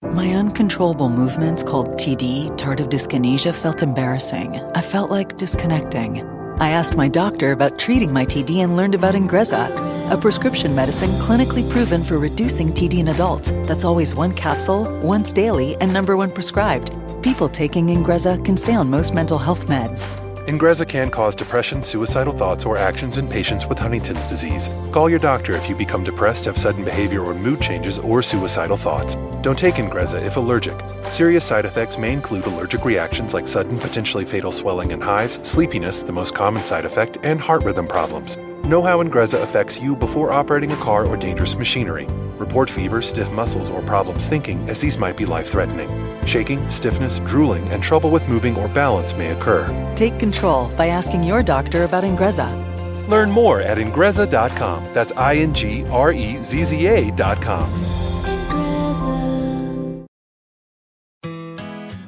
My uncontrollable movements, called TD, tardive dyskinesia, felt embarrassing. I felt like disconnecting. I asked my doctor about treating my TD and learned about Ingrezza, a prescription medicine clinically proven for reducing TD in adults. That's always one capsule, once daily, and number one prescribed. People taking Ingrezza can stay on most mental health meds. Ingrezza can cause depression, suicidal thoughts, or actions in patients with Huntington's disease. Call your doctor if you become depressed, have sudden behavior or mood changes, or suicidal thoughts. Don't take Ingrezza if allergic. Serious side effects may include allergic reactions like sudden, potentially fatal swelling and hives, sleepiness, the most common side effect, and heart rhythm problems. Know how Ingrezza affects you before operating a car or dangerous machinery. Report fever, stiff muscles, or problems thinking, as these might be life-threatening. Shaking, stiffness, drooling, and trouble with moving or balance may occur. Take control by asking your doctor about Ingrezza. Learn more at Ingrezza.com. That's INGREZZA.com.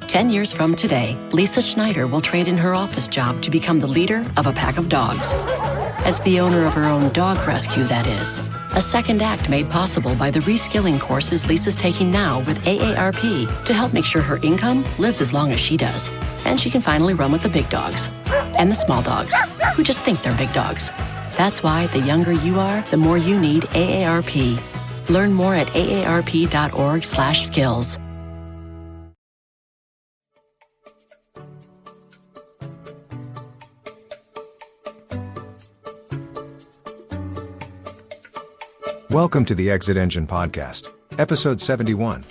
10 years from today, Lisa Schneider will trade in her office job to become the leader of a pack of dogs. As the owner of her own dog rescue, that is. A second act made possible by the reskilling courses Lisa's taking now with AARP to help make sure her income lives as long as she does. And she can finally run with the big dogs. And the small dogs, who just think they're big dogs. That's why the younger you are, the more you need AARP. Learn more at aarp.org/skills. Welcome to the ExitEngine Podcast, episode 71.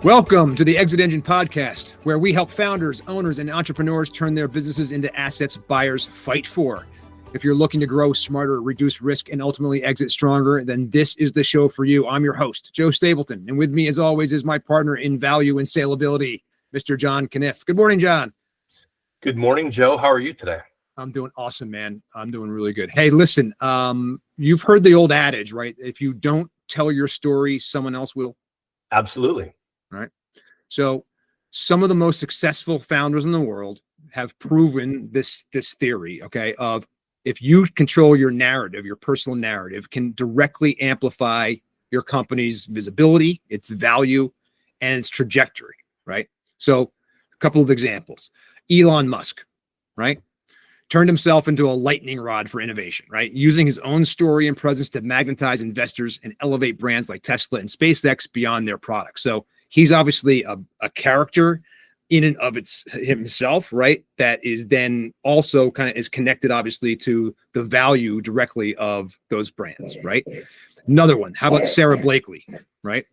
Welcome to the ExitEngine Podcast, where we help founders, owners, and entrepreneurs turn their businesses into assets buyers fight for. If you're looking to grow smarter, reduce risk, and ultimately exit stronger, then this is the show for you. I'm your host, Joe Stapleton, and with me, as always, is my partner in value and saleability, Mr. John Canniffe. Good morning, John. Good morning, Joe. How are you today? I'm doing awesome, man. I'm doing really good. Hey, listen, you've heard the old adage, right? If you don't tell your story, someone else will. Absolutely. All right. So some of the most successful founders in the world have proven this theory, okay, of if you control your narrative, your personal narrative can directly amplify your company's visibility, its value, and its trajectory, right? So a couple of examples. Elon Musk, right? Turned himself into a lightning rod for innovation, right? Using his own story and presence to magnetize investors and elevate brands like Tesla and SpaceX beyond their products. So he's obviously a character in and of himself, right? That is then also kind of is connected, obviously, to the value directly of those brands, right? Another one, how about Sarah Blakely, right?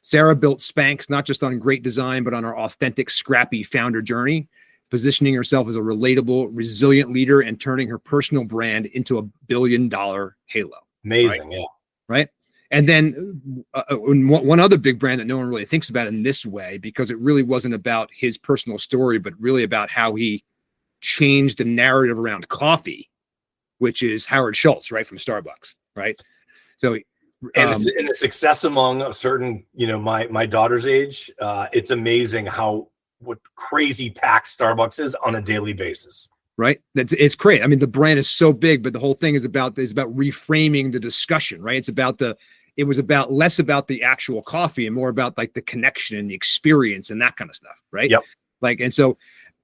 Sarah built Spanx not just on great design, but on her authentic, scrappy founder journey, positioning herself as a relatable, resilient leader and turning her personal brand into a billion-dollar halo. Amazing, right? Yeah. Right? And then one other big brand that no one really thinks about in this way, because it really wasn't about his personal story, but really about how he changed the narrative around coffee, which is Howard Schultz, right, from Starbucks, right? So, and the success among a certain, my daughter's age, it's amazing what crazy packed Starbucks is on a daily basis. Right. It's great. I mean, the brand is so big, but the whole thing is about reframing the discussion, right? It was less about the actual coffee and more about like the connection and the experience and that kind of stuff. Right. Yep.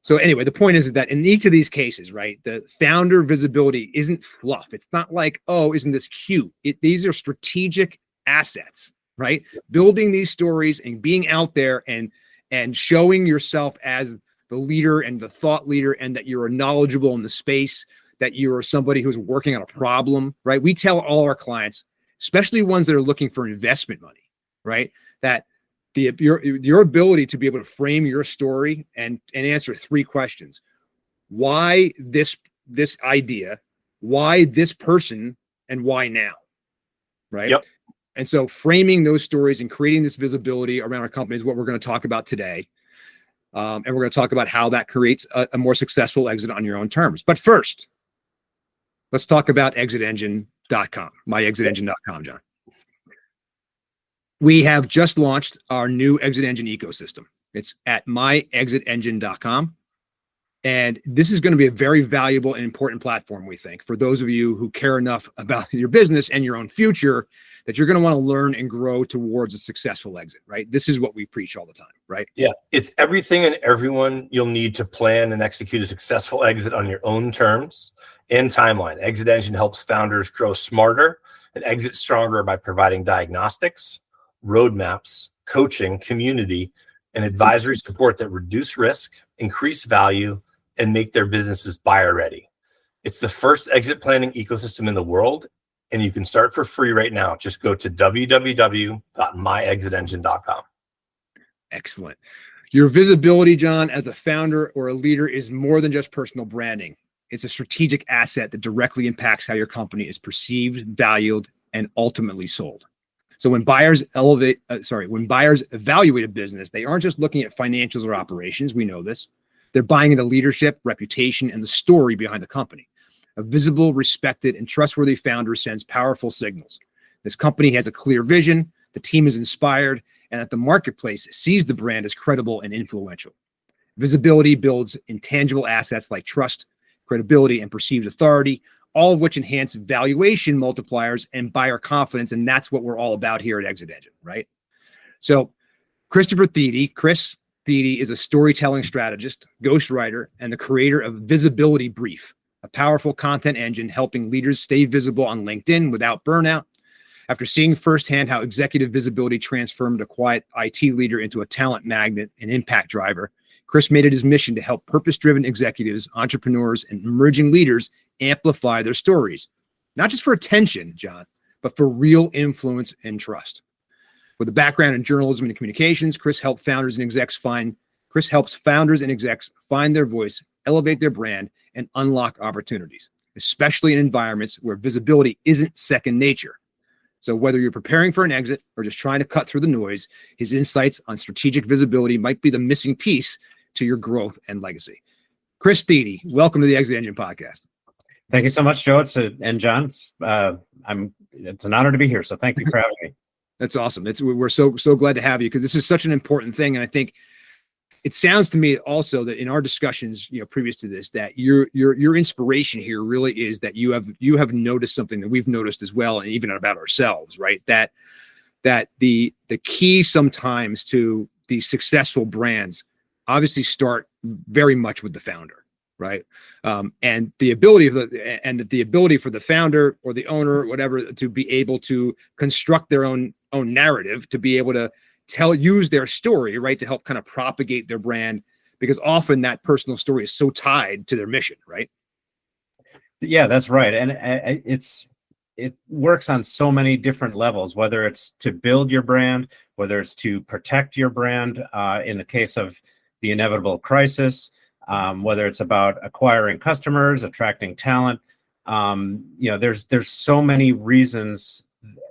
So anyway, the point is that in each of these cases, right, the founder visibility isn't fluff. It's not like, oh, isn't this cute? These are strategic assets, right? Building these stories and being out there and showing yourself as the leader and the thought leader, and that you're knowledgeable in the space, that you're somebody who's working on a problem, right? We tell all our clients, especially ones that are looking for investment money, right, that your ability to be able to frame your story and answer three questions: why this idea, why this person, and why now, right? Yep. And so framing those stories and creating this visibility around our company is what we're going to talk about today. And we're going to talk about how that creates a more successful exit on your own terms. But first, let's talk about ExitEngine.com, myexitengine.com, John. We have just launched our new ExitEngine ecosystem. It's at myexitengine.com. And this is going to be a very valuable and important platform, we think, for those of you who care enough about your business and your own future that you're going to want to learn and grow towards a successful exit, right? This is what we preach all the time, right? Yeah, it's everything and everyone you'll need to plan and execute a successful exit on your own terms and timeline. ExitEngine helps founders grow smarter and exit stronger by providing diagnostics, roadmaps, coaching, community, and advisory support that reduce risk, increase value, and make their businesses buyer ready. It's the first exit planning ecosystem in the world, and you can start for free right now. Just go to www.myexitengine.com. Excellent. Your visibility, John, as a founder or a leader is more than just personal branding. It's a strategic asset that directly impacts how your company is perceived, valued, and ultimately sold. So when buyers evaluate a business, they aren't just looking at financials or operations. We know this. They're buying into leadership, reputation, and the story behind the company. A visible, respected, and trustworthy founder sends powerful signals. This company has a clear vision, the team is inspired, and that the marketplace sees the brand as credible and influential. Visibility builds intangible assets like trust, credibility, and perceived authority, all of which enhance valuation multipliers and buyer confidence, and that's what we're all about here at ExitEngine, right? So Christopher Thiede, Chris Thiede is a storytelling strategist, ghostwriter, and the creator of Visibility Brief, a powerful content engine helping leaders stay visible on LinkedIn without burnout. After seeing firsthand how executive visibility transformed a quiet IT leader into a talent magnet and impact driver, Chris made it his mission to help purpose-driven executives, entrepreneurs, and emerging leaders amplify their stories, not just for attention, John, but for real influence and trust. With a background in journalism and communications, Chris helps founders and execs find their voice, elevate their brand, and unlock opportunities, especially in environments where visibility isn't second nature. So whether you're preparing for an exit or just trying to cut through the noise, his insights on strategic visibility might be the missing piece to your growth and legacy. Chris Thiede, welcome to the ExitEngine Podcast. Thank you so much, Joe. And John, it's an honor to be here. So thank you for having me. That's awesome. We're so glad to have you, because this is such an important thing. And I think it sounds to me also that in our discussions, previous to this, that your inspiration here really is that you have noticed something that we've noticed as well, and even about ourselves, right? That the key sometimes to these successful brands obviously start very much with the founder, right? And the ability for the founder or the owner, or whatever, to be able to construct their own narrative, to be able to use their story, right, to help kind of propagate their brand, because often that personal story is so tied to their mission, right? Yeah, that's right. And it works on so many different levels, whether it's to build your brand, whether it's to protect your brand in the case of the inevitable crisis, whether it's about acquiring customers, attracting talent. There's so many reasons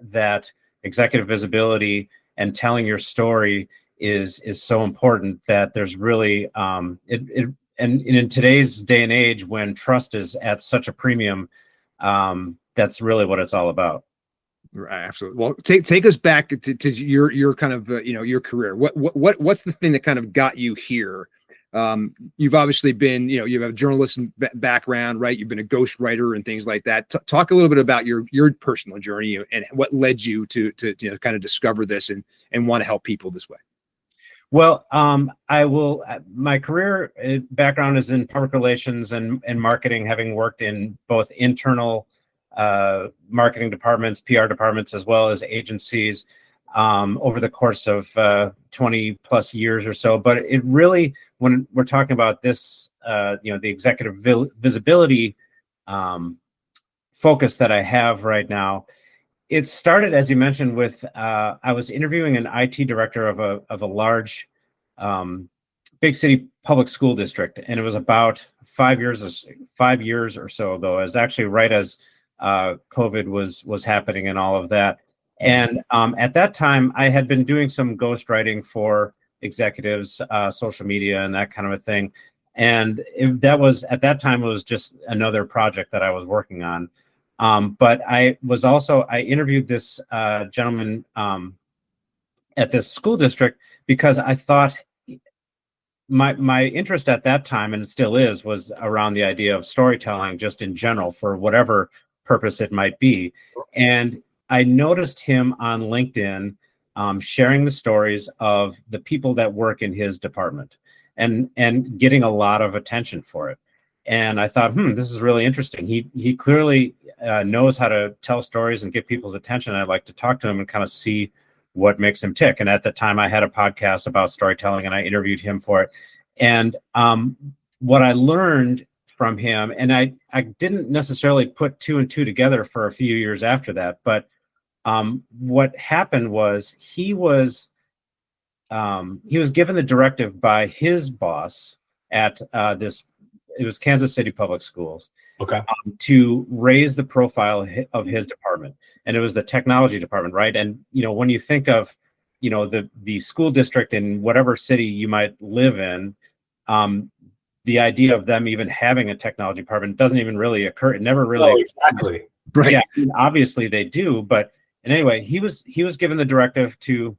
that executive visibility and telling your story is so important, that there's really and in today's day and age, when trust is at such a premium, that's really what it's all about. Right, absolutely. Well, take us back to your kind of your career. What's the thing that kind of got you here? You've obviously been, you have a journalism background, right? You've been a ghostwriter and things like that. Talk a little bit about your personal journey and what led you to kind of discover this and want to help people this way. Well, my career background is in public relations and marketing, having worked in both internal marketing departments, PR departments, as well as agencies over the course of 20 plus years or so. But it really, when we're talking about this, the executive visibility focus that I have right now, it started, as you mentioned, with I was interviewing an IT director of a large big city public school district, and it was about 5 years or so ago. It was actually right as COVID was happening and all of that. And at that time, I had been doing some ghostwriting for executives, social media, and that kind of a thing. And at that time, it was just another project that I was working on. But I interviewed this gentleman at this school district because I thought my interest at that time, and it still is, was around the idea of storytelling just in general for whatever purpose it might be. And I noticed him on LinkedIn sharing the stories of the people that work in his department and getting a lot of attention for it. And I thought, this is really interesting. He clearly knows how to tell stories and get people's attention. I'd like to talk to him and kind of see what makes him tick. And at the time I had a podcast about storytelling and I interviewed him for it. And what I learned from him, and I didn't necessarily put two and two together for a few years after that, but what happened was he was given the directive by his boss at it was Kansas City Public Schools, to raise the profile of his department. And it was the technology department, right? And, when you think of, the school district in whatever city you might live in, the idea of them even having a technology department doesn't even really occur. It never really. Oh, exactly. Right. Yeah, obviously they do. But anyway, he was given the directive to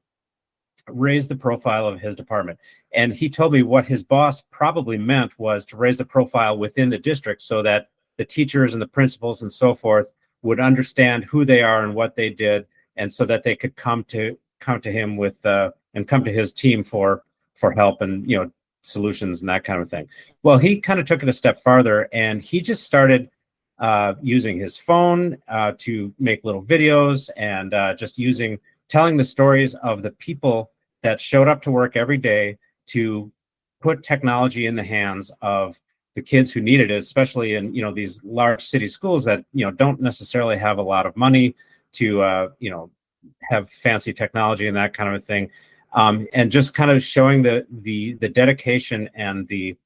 raise the profile of his department. And he told me what his boss probably meant was to raise the profile within the district so that the teachers and the principals and so forth would understand who they are and what they did, and so that they could come to him with and come to his team for help and solutions and that kind of thing. Well, he kind of took it a step farther, and he just started using his phone to make little videos and just telling the stories of the people that showed up to work every day to put technology in the hands of the kids who needed it, especially in these large city schools that don't necessarily have a lot of money to have fancy technology and that kind of a thing, and just kind of showing the dedication and the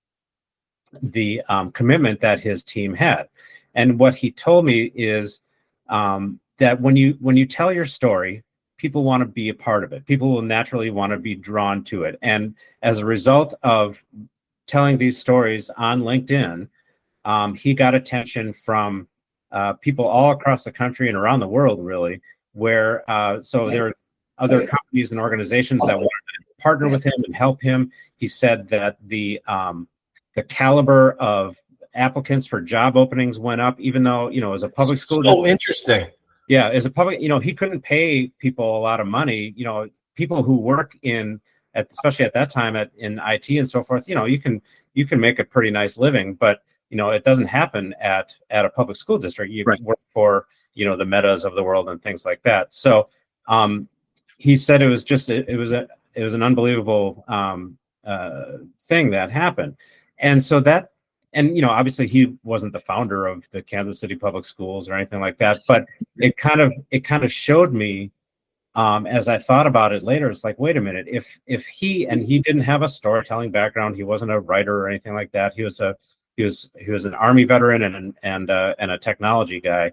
commitment that his team had. And what he told me is that when you tell your story, people want to be a part of it. People will naturally want to be drawn to it. And as a result of telling these stories on LinkedIn, he got attention from people all across the country and around the world, really, where so there's other companies and organizations that wanted to partner with him and help him. He said that the caliber of applicants for job openings went up, even though, as a public school. So interesting. Yeah, as a public, he couldn't pay people a lot of money. People who work especially at that time in IT and so forth, you can make a pretty nice living, but it doesn't happen at a public school district. You work for the Metas of the world and things like that. So he said it was an unbelievable thing that happened, and so that. And obviously he wasn't the founder of the Kansas City Public Schools or anything like that, but it kind of showed me, as I thought about it later, it's like, wait a minute, if he didn't have a storytelling background, he wasn't a writer or anything like that. He was an Army veteran and a technology guy,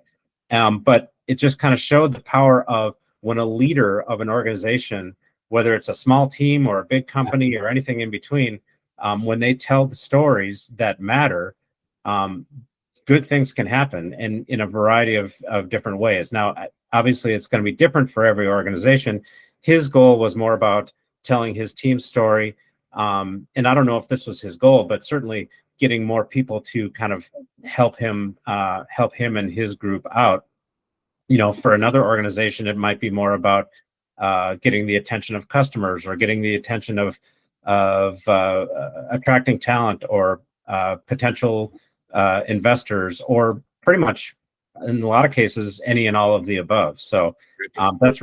but it just kind of showed the power of when a leader of an organization, whether it's a small team or a big company or anything in between. When they tell the stories that matter, good things can happen in a variety of different ways. Now, obviously, it's going to be different for every organization. His goal was more about telling his team's story. And I don't know if this was his goal, but certainly getting more people to kind of help him and his group out. For another organization, it might be more about getting the attention of customers or getting the attention of attracting talent or potential investors, or pretty much in a lot of cases any and all of the above. So that's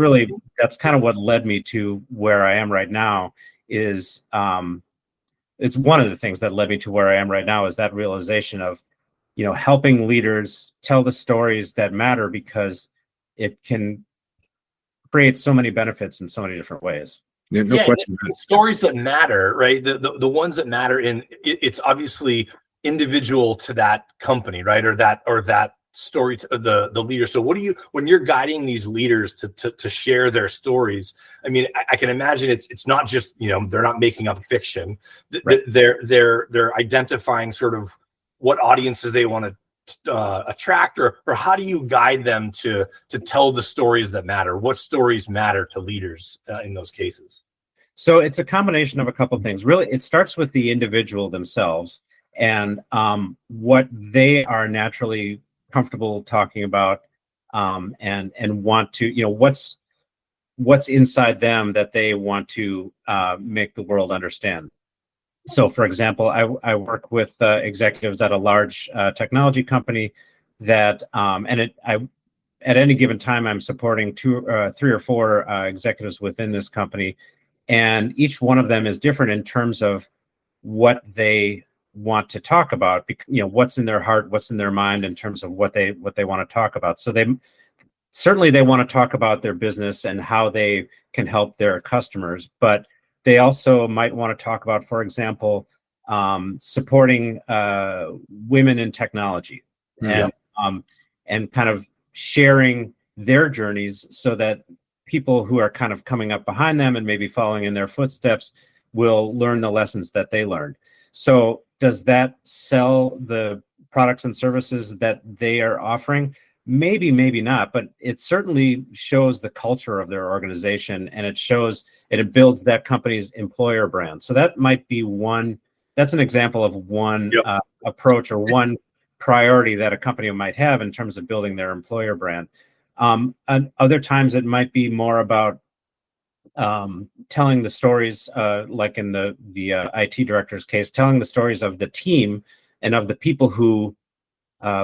kind of what led me to where I am right now. It's one of the things that led me to where I am right now is that realization of helping leaders tell the stories that matter, because it can create so many benefits in so many different ways. No question. Stories that matter, right? The ones that matter it's obviously individual to that company, right? Or that story to the leader. So when you're guiding these leaders to share their stories, I mean, I can imagine it's not just, they're not making up fiction. Right. They're identifying sort of what audiences they want to attract, or how do you guide them to tell the stories that matter? What stories matter to leaders in those cases? So it's a combination of a couple things. Really, it starts with the individual themselves and what they are naturally comfortable talking about, and want to, what's inside them that they want to make the world understand. So, for example, I work with executives at a large technology company that, at any given time, I'm supporting 3 or 4 executives within this company, and each one of them is different in terms of what they want to talk about. What's in their heart, what's in their mind in terms of what they want to talk about. So they want to talk about their business and how they can help their customers, but they also might want to talk about, for example, supporting women in technology, and kind of sharing their journeys so that people who are kind of coming up behind them and maybe following in their footsteps will learn the lessons that they learned. So does that sell the products and services that they are offering? Maybe, maybe not, but it certainly shows the culture of their organization, and it builds that company's employer brand. So that might be that's an example of one approach or one priority that a company might have in terms of building their employer brand. And other times it might be more about telling the stories, like in the IT director's case, telling the stories of the team and of the people who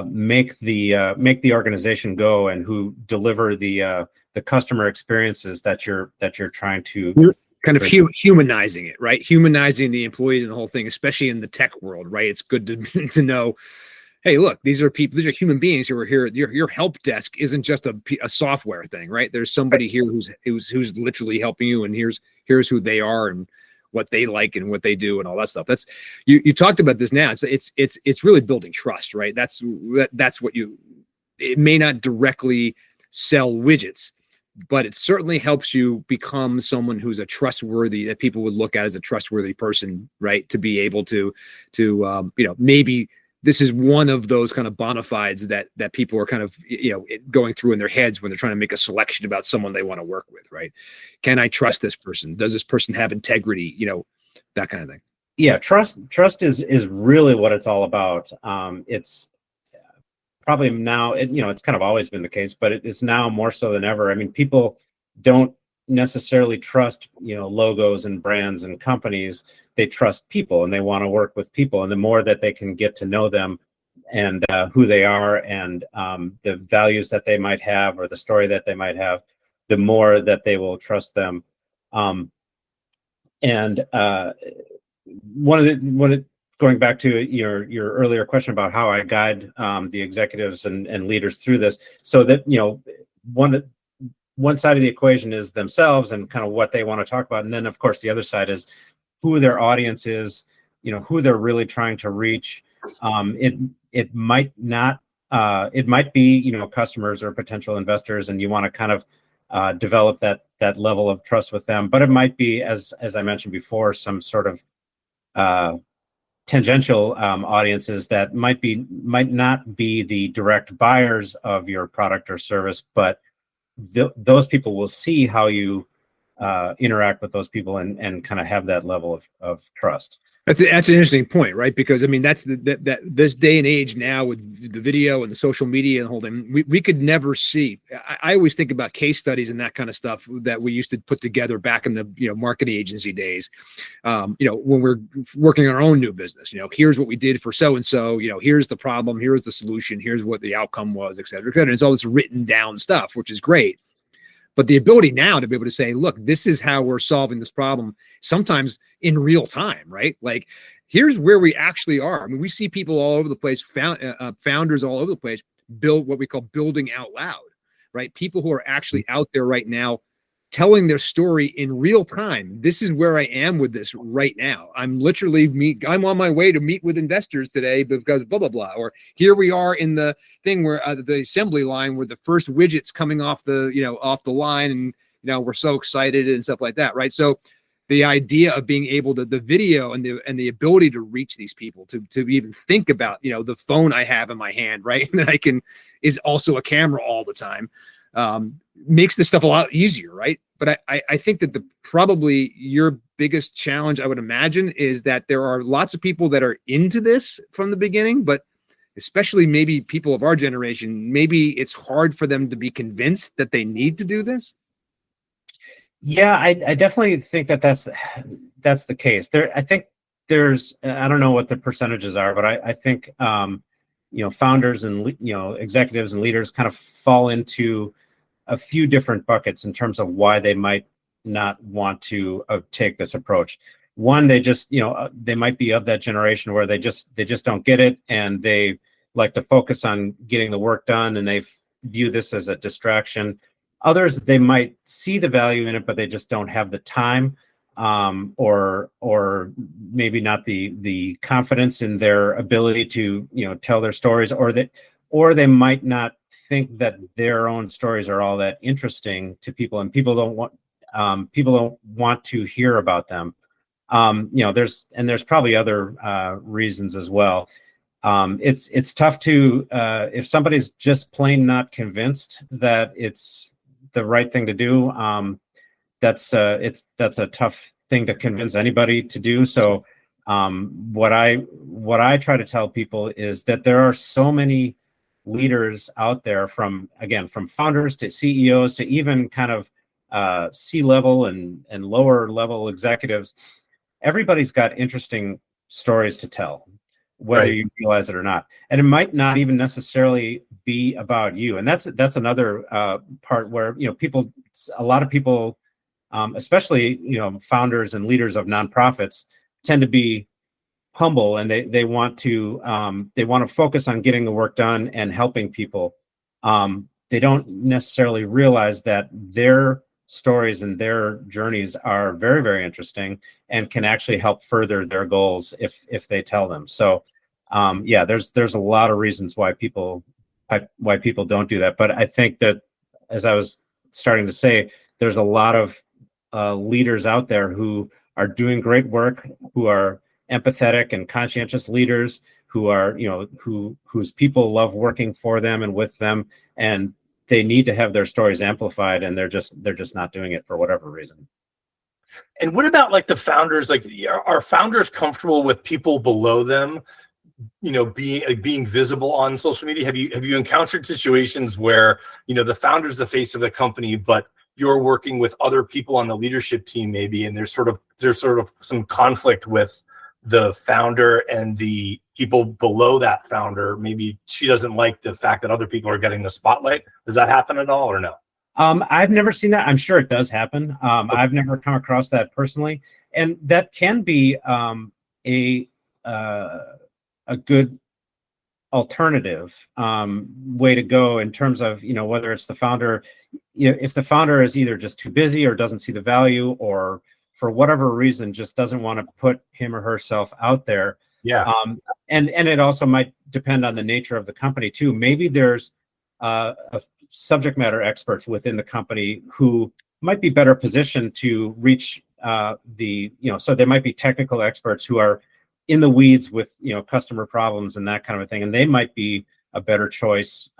make the organization go and who deliver the customer experiences that you're trying to kind of humanizing it, right? Humanizing the employees and the whole thing, especially in the tech world, right? It's good to know, hey, look, these are people, these are human beings who are here. Your help desk isn't just a software thing, right? There's somebody here who's literally helping you, and here's who they are and what they like and what they do and all that stuff. That's you talked about this now. It's really building trust, right? That's what it may not directly sell widgets, but it certainly helps you become someone who's that people would look at as a trustworthy person, right? To be able to maybe this is one of those kind of bona fides that people are kind of, going through in their heads when they're trying to make a selection about someone they want to work with, right? Can I trust this person? Does this person have integrity? That kind of thing. Yeah, trust is really what it's all about. It's probably now, it's kind of always been the case, but it's now more so than ever. I mean, people don't necessarily trust, logos and brands and companies. They trust people, and they want to work with people. And the more that they can get to know them and who they are and the values that they might have or the story that they might have, the more that they will trust them. Going back to your earlier question about how I guide the executives and leaders through this, so that one side of the equation is themselves and kind of what they want to talk about, and then of course the other side is who their audience is, who they're really trying to reach. It might not, it might be customers or potential investors, and you want to kind of develop that level of trust with them. But it might be, as I mentioned before, some sort of tangential audiences that might not be the direct buyers of your product or service, but those people will see how you interact with those people and kind of have that level of trust. That's an interesting point, right? Because I mean, that's this day and age now with the video and the social media and the whole thing. We could never see. I always think about case studies and that kind of stuff that we used to put together back in the marketing agency days. When we're working on our own new business, here's what we did for so and so. Here's the problem. Here's the solution. Here's what the outcome was, et cetera, et cetera. And it's all this written down stuff, which is great. But the ability now to be able to say, look, this is how we're solving this problem, sometimes in real time, right? Like, here's where we actually are. I mean, we see people all over the place, founders all over the place, build what we call building out loud, right? People who are actually out there right now telling their story in real time. This is where I am with this right now. I'm I'm on my way to meet with investors today because blah, blah, blah. Or here we are in the thing where the assembly line where the first widget's coming off the line, and we're so excited and stuff like that, right? So the idea of being able to, the video and the ability to reach these people, to even think about, the phone I have in my hand, right? And that is also a camera all the time. Makes this stuff a lot easier, right? but I think that probably your biggest challenge, I would imagine, is that there are lots of people that are into this from the beginning, but especially maybe people of our generation, maybe it's hard for them to be convinced that they need to do this. Yeah, I definitely think that's the case. I think there's, I don't know what the percentages are, but I think founders and executives and leaders kind of fall into a few different buckets in terms of why they might not want to take this approach. One, they just they might be of that generation where they just don't get it, and they like to focus on getting the work done, and they view this as a distraction. Others, they might see the value in it, but they just don't have the time, or maybe not the confidence in their ability to tell their stories, or they might not think that their own stories are all that interesting to people, and people don't want to hear about them. There's probably other reasons as well. It's tough to if somebody's just plain not convinced that it's the right thing to do. That's a tough thing to convince anybody to do. So what I try to tell people is that there are so many leaders out there, from founders to CEOs to even kind of C-level and lower level executives. Everybody's got interesting stories to tell, whether you realize it or not. And it might not even necessarily be about you. And that's another part where a lot of people, especially founders and leaders of nonprofits, tend to be humble, and they want to focus on getting the work done and helping people. They don't necessarily realize that their stories and their journeys are very, very interesting and can actually help further their goals if they tell them. So there's a lot of reasons why people don't do that. But I think that, as I was starting to say, there's a lot of leaders out there who are doing great work, who are empathetic and conscientious leaders, who are whose people love working for them and with them, and they need to have their stories amplified, and they're just not doing it for whatever reason. And what about like the founders? Like, are founders comfortable with people below them, being visible on social media? Have you encountered situations where the founder's the face of the company, but you're working with other people on the leadership team maybe, and there's sort of some conflict with the founder and the people below that founder? Maybe she doesn't like the fact that other people are getting the spotlight. Does that happen at all, or no? I've never seen that. I'm sure it does happen. I've never come across that personally, and that can be a good alternative way to go in terms of whether it's the founder. If the founder is either just too busy or doesn't see the value, or for whatever reason just doesn't want to put him or herself out there. Yeah. And it also might depend on the nature of the company too. Maybe there's a subject matter experts within the company who might be better positioned to reach so there might be technical experts who are in the weeds with customer problems and that kind of thing, and they might be a better choice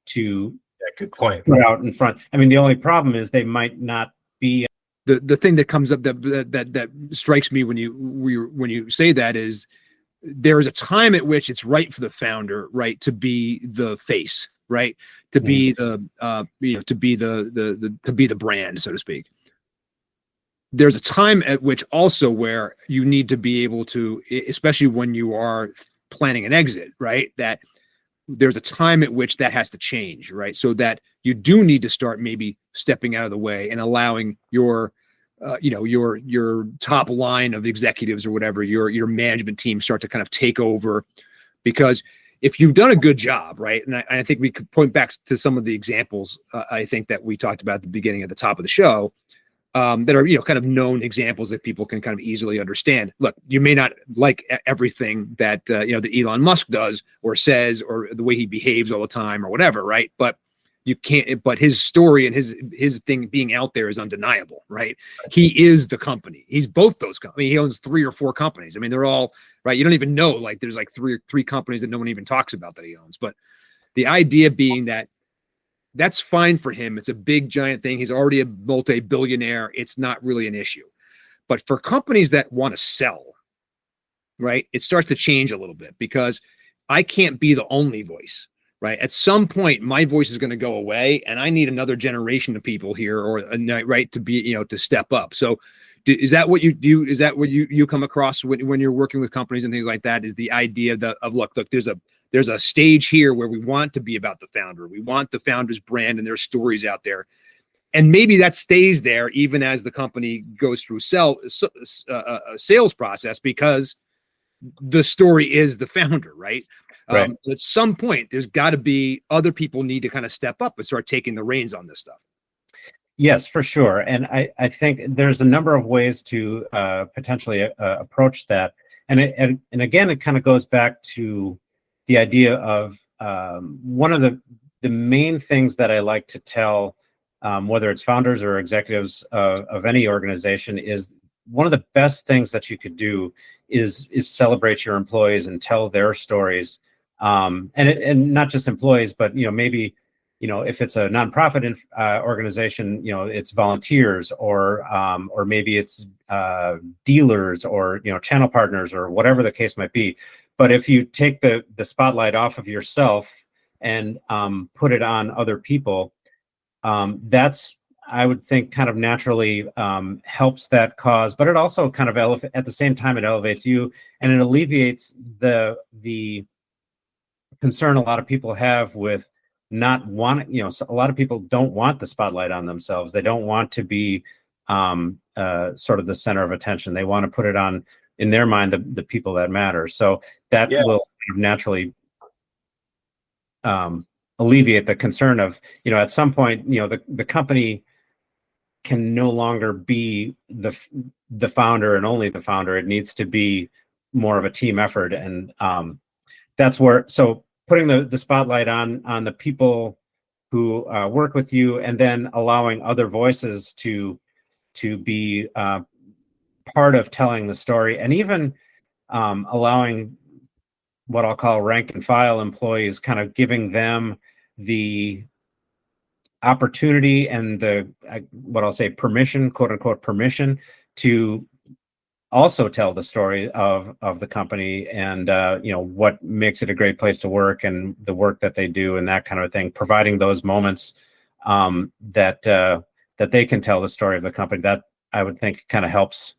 to good point. Put out in front. I mean, the only problem is they might not be. The thing that comes up that strikes me when you say that is, there is a time at which it's right for the founder, right, to be the face, right, to be the to be the brand, so to speak. There's a time at which also where you need to be able to, especially when you are planning an exit, right, that there's a time at which that has to change, right, so that you do need to start maybe stepping out of the way and allowing your your top line of executives or whatever, your management team start to kind of take over. Because if you've done a good job, right, and I think we could point back to some of the examples I think that we talked about at the beginning at the top of the show, that are kind of known examples that people can kind of easily understand. Look, you may not like everything that that Elon Musk does or says, or the way he behaves all the time or whatever, right? But you can't. But his story and his thing being out there is undeniable, right? He is the company. He's both those companies. He owns 3 or 4 companies. I mean, they're all right. You don't even know, like, there's like three companies that no one even talks about that he owns. But the idea being that that's fine for him. It's a big giant thing. He's already a multi-billionaire. It's not really an issue. But for companies that want to sell, right, it starts to change a little bit, because I can't be the only voice, right? At some point, my voice is going to go away, and I need another generation of people here, or right, to be, to step up. So is that what you do? Is that what you come across when you're working with companies and things like that? Is the idea of look, there's a stage here where we want to be about the founder. We want the founder's brand and their stories out there. And maybe that stays there even as the company goes through a sales process, because the story is the founder, right? Right. At some point, there's got to be other people need to kind of step up and start taking the reins on this stuff. Yes, for sure. And I think there's a number of ways to potentially approach that. And again, it kind of goes back to the idea of one of the main things that I like to tell, whether it's founders or executives of any organization, is one of the best things that you could do is celebrate your employees and tell their stories. And not just employees, but maybe if it's a nonprofit organization, it's volunteers, or maybe it's dealers, or channel partners, or whatever the case might be. But if you take the spotlight off of yourself and put it on other people, that's, I would think, kind of naturally helps that cause. But it also kind of at the same time, it elevates you, and it alleviates the concern a lot of people have with not wanting, a lot of people don't want the spotlight on themselves. They don't want to be sort of the center of attention. They want to put it on, in their mind, the people that matter. So that will naturally alleviate the concern of, at some point, the company can no longer be the founder and only the founder. It needs to be more of a team effort. And that's where, so putting the spotlight on the people who work with you, and then allowing other voices to be part of telling the story, and even allowing what I'll call rank and file employees, kind of giving them the opportunity and what I'll say permission, quote unquote permission, to also tell the story of the company, and what makes it a great place to work, and the work that they do, and that kind of thing. Providing those moments that they can tell the story of the company, that I would think kind of helps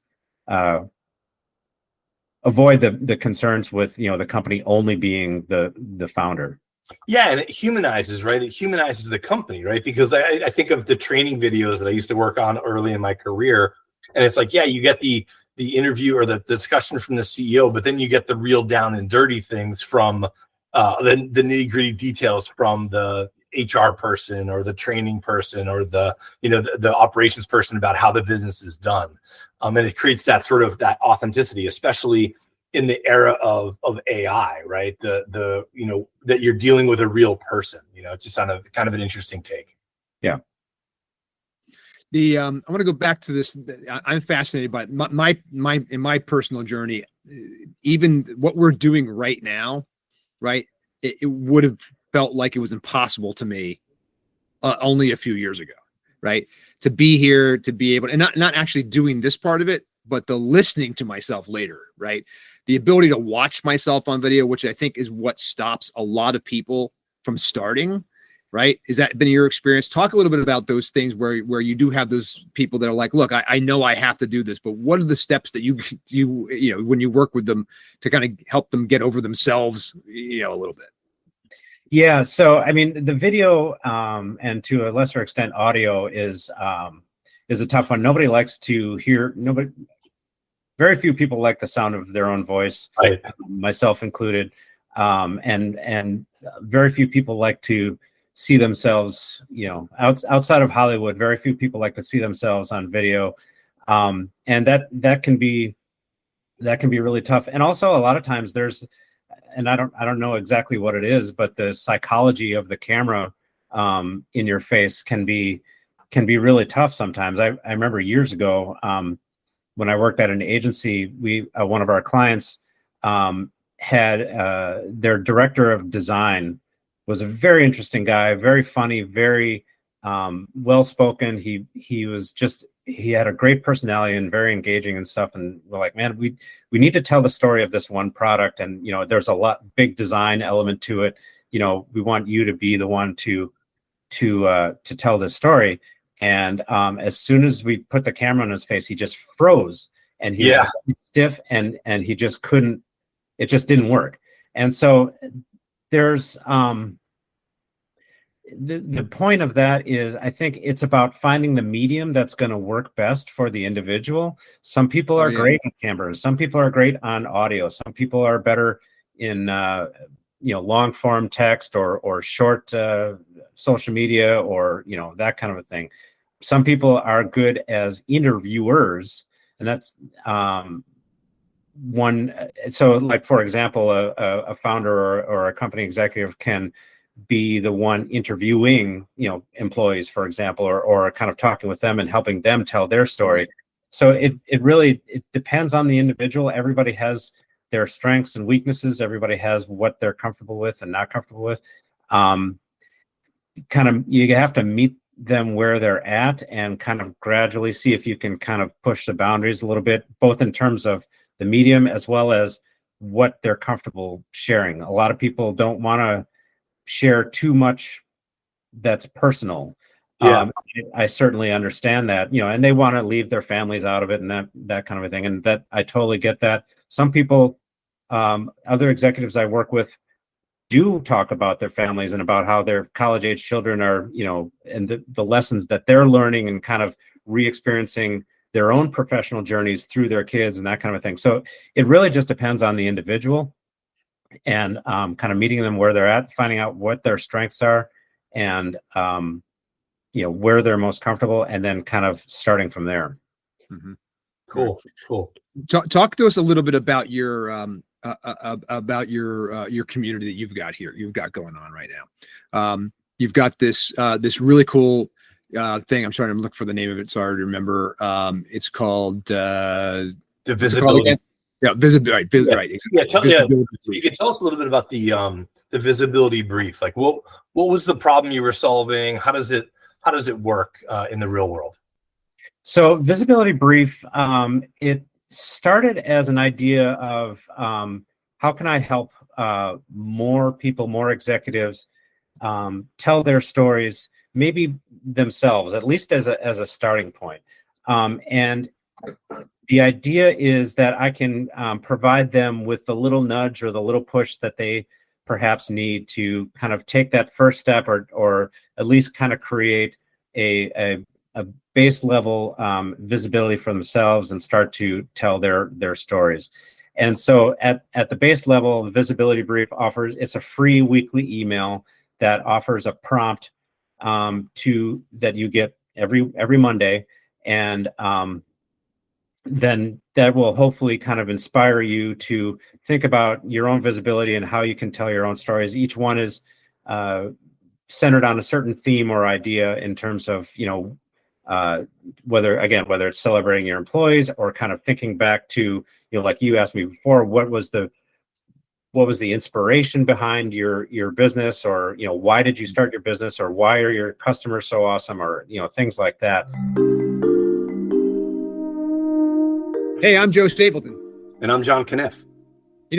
avoid the concerns with the company only being the founder. Yeah, and it humanizes, right? It humanizes the company, right? Because I think of the training videos that I used to work on early in my career, and it's like, yeah, you get the interview or the discussion from the CEO, but then you get the real down and dirty things from the nitty-gritty details from the HR person, or the training person, or the operations person, about how the business is done. And it creates that sort of that authenticity, especially in the era of AI, right? That you're dealing with a real person. Just on a kind of an interesting take. Yeah. I want to go back to this. I'm fascinated by in my personal journey, even what we're doing right now, right? It would have felt like it was impossible to me only a few years ago, right? To be here, to be able, and not actually doing this part of it, but the listening to myself later, right? The ability to watch myself on video, which I think is what stops a lot of people from starting, right? Is that been your experience? Talk a little bit about those things where you do have those people that are like, look, I know I have to do this, but what are the steps that you when you work with them to kind of help them get over themselves, a little bit? Yeah. So, I mean, the video and to a lesser extent audio is a tough one. Nobody likes to hear, very few people like the sound of their own voice, right, myself included. And very few people like to see themselves, outside of Hollywood, very few people like to see themselves on video. And that can be really tough. And also a lot of times there's, and I don't know exactly what it is, but the psychology of the camera in your face can be really tough sometimes. I remember years ago when I worked at an agency, one of our clients had their director of design was a very interesting guy, very funny, very well-spoken. He had a great personality and very engaging and stuff. And we're like, man, we need to tell the story of this one product. And, there's a big design element to it. We want you to be the one to tell this story. And as soon as we put the camera on his face, he just froze, and he was stiff, and he just couldn't. It just didn't work. And so there's the point of that is, I think it's about finding the medium that's going to work best for the individual. Some people are great on cameras. Some people are great on audio. Some people are better in long form text or short social media or that kind of a thing. Some people are good as interviewers, and that's one. So, like, for example, a founder or a company executive can be the one interviewing employees, for example, or kind of talking with them and helping them tell their story. So it really depends on the individual. Everybody has their strengths and weaknesses. Everybody has what they're comfortable with and not comfortable with. You have to meet them where they're at and kind of gradually see if you can kind of push the boundaries a little bit, both in terms of the medium as well as what they're comfortable sharing. A lot of people don't want to share too much that's personal. I certainly understand that, and they want to leave their families out of it and that kind of a thing. And that I totally get that. Some people, other executives I work with, do talk about their families and about how their college age children are, and the lessons that they're learning and kind of re-experiencing their own professional journeys through their kids and that kind of thing. So it really just depends on the individual, and kind of meeting them where they're at, finding out what their strengths are, and where they're most comfortable, and then kind of starting from there. Mm-hmm. Cool. Talk to us a little bit about your community that you've got going on right now. You've got this really cool thing. I'm trying to look for the name of it. Sorry to remember. It's called the visibility. Visibility. Right. Exactly. You could tell us a little bit about the visibility brief. Like, what was the problem you were solving? How does it work in the real world? So visibility brief, it started as an idea of how can I help more people, more executives tell their stories, maybe themselves, at least as a starting point. And the idea is that I can provide them with the little nudge or the little push that they perhaps need to kind of take that first step, or at least kind of create a base level visibility for themselves and start to tell their stories. And so at the base level, the visibility brief it's a free weekly email that offers a prompt that you get every Monday, and then that will hopefully kind of inspire you to think about your own visibility and how you can tell your own stories. Each one is centered on a certain theme or idea in terms of whether it's celebrating your employees or kind of thinking back to, like you asked me before, what was the inspiration behind your business, or why did you start your business, or why are your customers so awesome, or things like that. Hey, I'm Joe Stapleton. And I'm John Canniffe.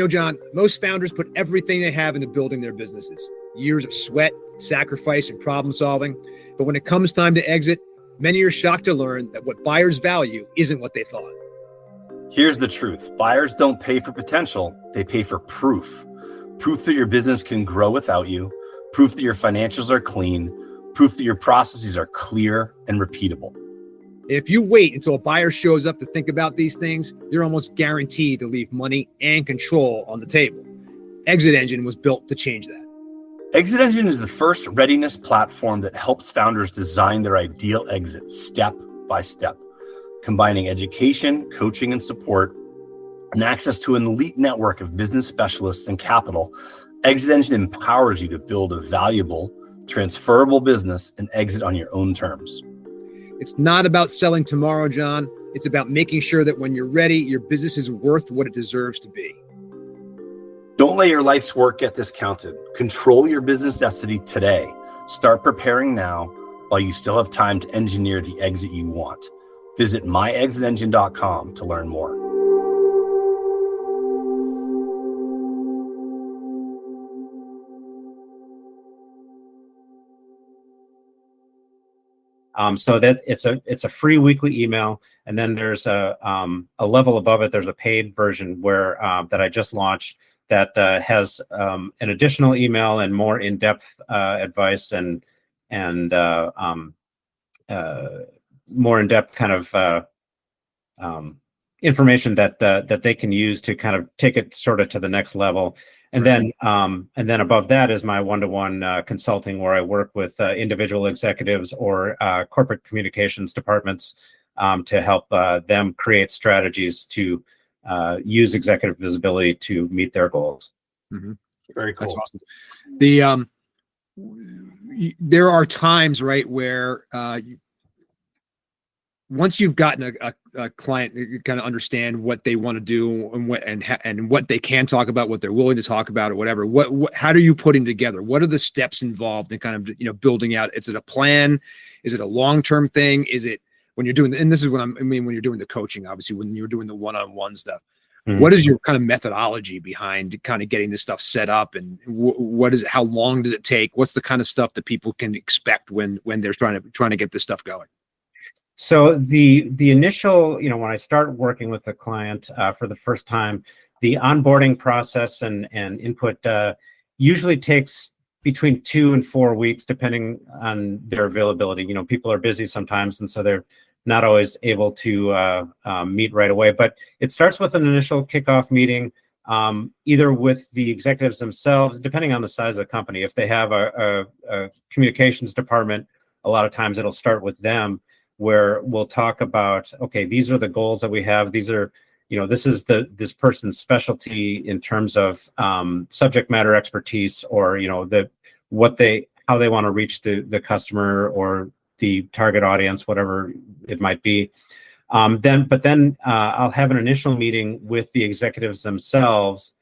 John, most founders put everything they have into building their businesses. Years of sweat, sacrifice, and problem solving. But when it comes time to exit, many are shocked to learn that what buyers value isn't what they thought. Here's the truth. Buyers don't pay for potential. They pay for proof. Proof that your business can grow without you. Proof that your financials are clean. Proof that your processes are clear and repeatable. If you wait until a buyer shows up to think about these things, you're almost guaranteed to leave money and control on the table. ExitEngine was built to change that. ExitEngine is the first readiness platform that helps founders design their ideal exit step by step, combining education, coaching, and support, and access to an elite network of business specialists and capital. ExitEngine empowers you to build a valuable, transferable business and exit on your own terms. It's not about selling tomorrow, John. It's about making sure that when you're ready, your business is worth what it deserves to be. Don't Don't let your life's work get discounted. Control your business destiny today. Start preparing now while you still have time to engineer the exit you want. Visit myexitengine.com to learn more. So that it's a free weekly email, and then there's a level above it. There's a paid version where that I just launched that has an additional email and more in-depth advice and more in-depth kind of information that they can use to kind of take it sort of to the next level. And then above that is my one-to-one consulting, where I work with individual executives or corporate communications departments to help them create strategies to use executive visibility to meet their goals. Mm-hmm. Very cool. That's awesome. The there are times, right, where once you've gotten a client, you kind of understand what they want to do and what they can talk about, what they're willing to talk about, or whatever. How do you put them together? What are the steps involved in kind of building out? Is it a plan? Is it a long-term thing? Is it when you're doing? And this is when when you're doing the coaching, obviously, when you're doing the one-on-one stuff. Mm-hmm. What is your kind of methodology behind kind of getting this stuff set up, and what is it? How long does it take? What's the kind of stuff that people can expect when they're trying to get this stuff going? So the initial, when I start working with a client for the first time, the onboarding process and input usually takes between 2 and 4 weeks, depending on their availability. People are busy sometimes, and so they're not always able to meet right away. But it starts with an initial kickoff meeting, either with the executives themselves, depending on the size of the company. If they have a communications department, a lot of times it'll start with them, where we'll talk about, okay, these are the goals that we have. These are, this is this person's specialty in terms of subject matter expertise, or how they want to reach the customer or the target audience, whatever it might be. Then I'll have an initial meeting with the executives themselves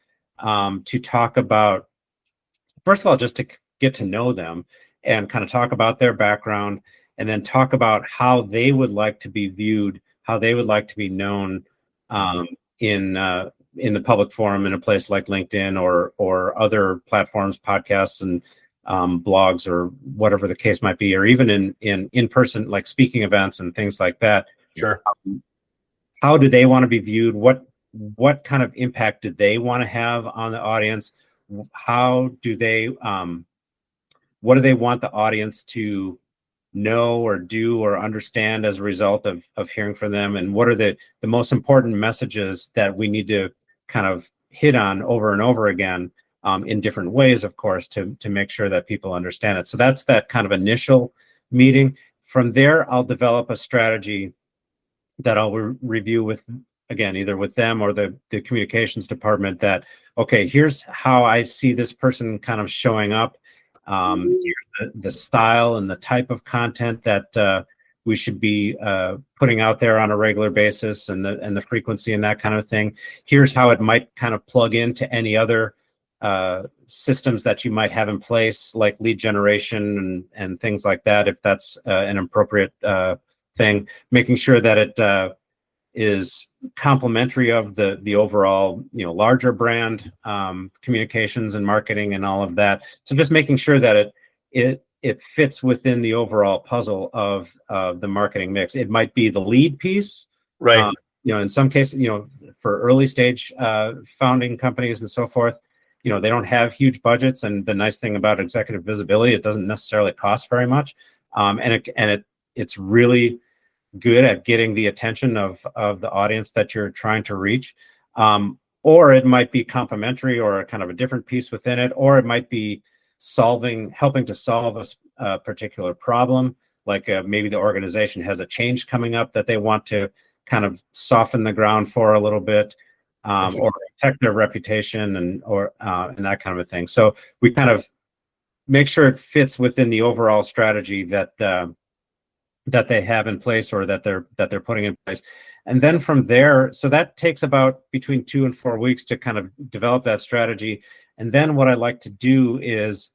to talk about, first of all, just to get to know them and kind of talk about their background, and then talk about how they would like to be viewed, how they would like to be known in the public forum, in a place like LinkedIn or other platforms, podcasts and blogs, or whatever the case might be, or even in person, like speaking events and things like that. Sure. How do they want to be viewed? What kind of impact do they want to have on the audience? How do they what do they want the audience to know or do or understand as a result of hearing from them? And what are the most important messages that we need to kind of hit on over and over again, in different ways, of course, to make sure that people understand it. So that's that kind of initial meeting. From there, I'll develop a strategy that I'll review with, again, either with them or the communications department, that, okay, here's how I see this person kind of showing up. Here's the style and the type of content that we should be putting out there on a regular basis, and the frequency and that kind of thing. Here's how it might kind of plug into any other systems that you might have in place, like lead generation and things like that, if that's an appropriate thing. Making sure that it is complementary of the overall larger brand communications and marketing and all of that. So just making sure that it fits within the overall puzzle of the marketing mix. It might be the lead piece, right? In some cases, for early stage founding companies and so forth, they don't have huge budgets, and the nice thing about executive visibility, it doesn't necessarily cost very much, and it's really good at getting the attention of the audience that you're trying to reach. Or it might be complementary, or a kind of a different piece within it, or it might be helping to solve a particular problem, like maybe the organization has a change coming up that they want to kind of soften the ground for a little bit, or protect their reputation and that kind of a thing. So we kind of make sure it fits within the overall strategy that that they have in place or that they're putting in place. And then from there, so that takes about between 2 and 4 weeks to kind of develop that strategy. And then what I like to do is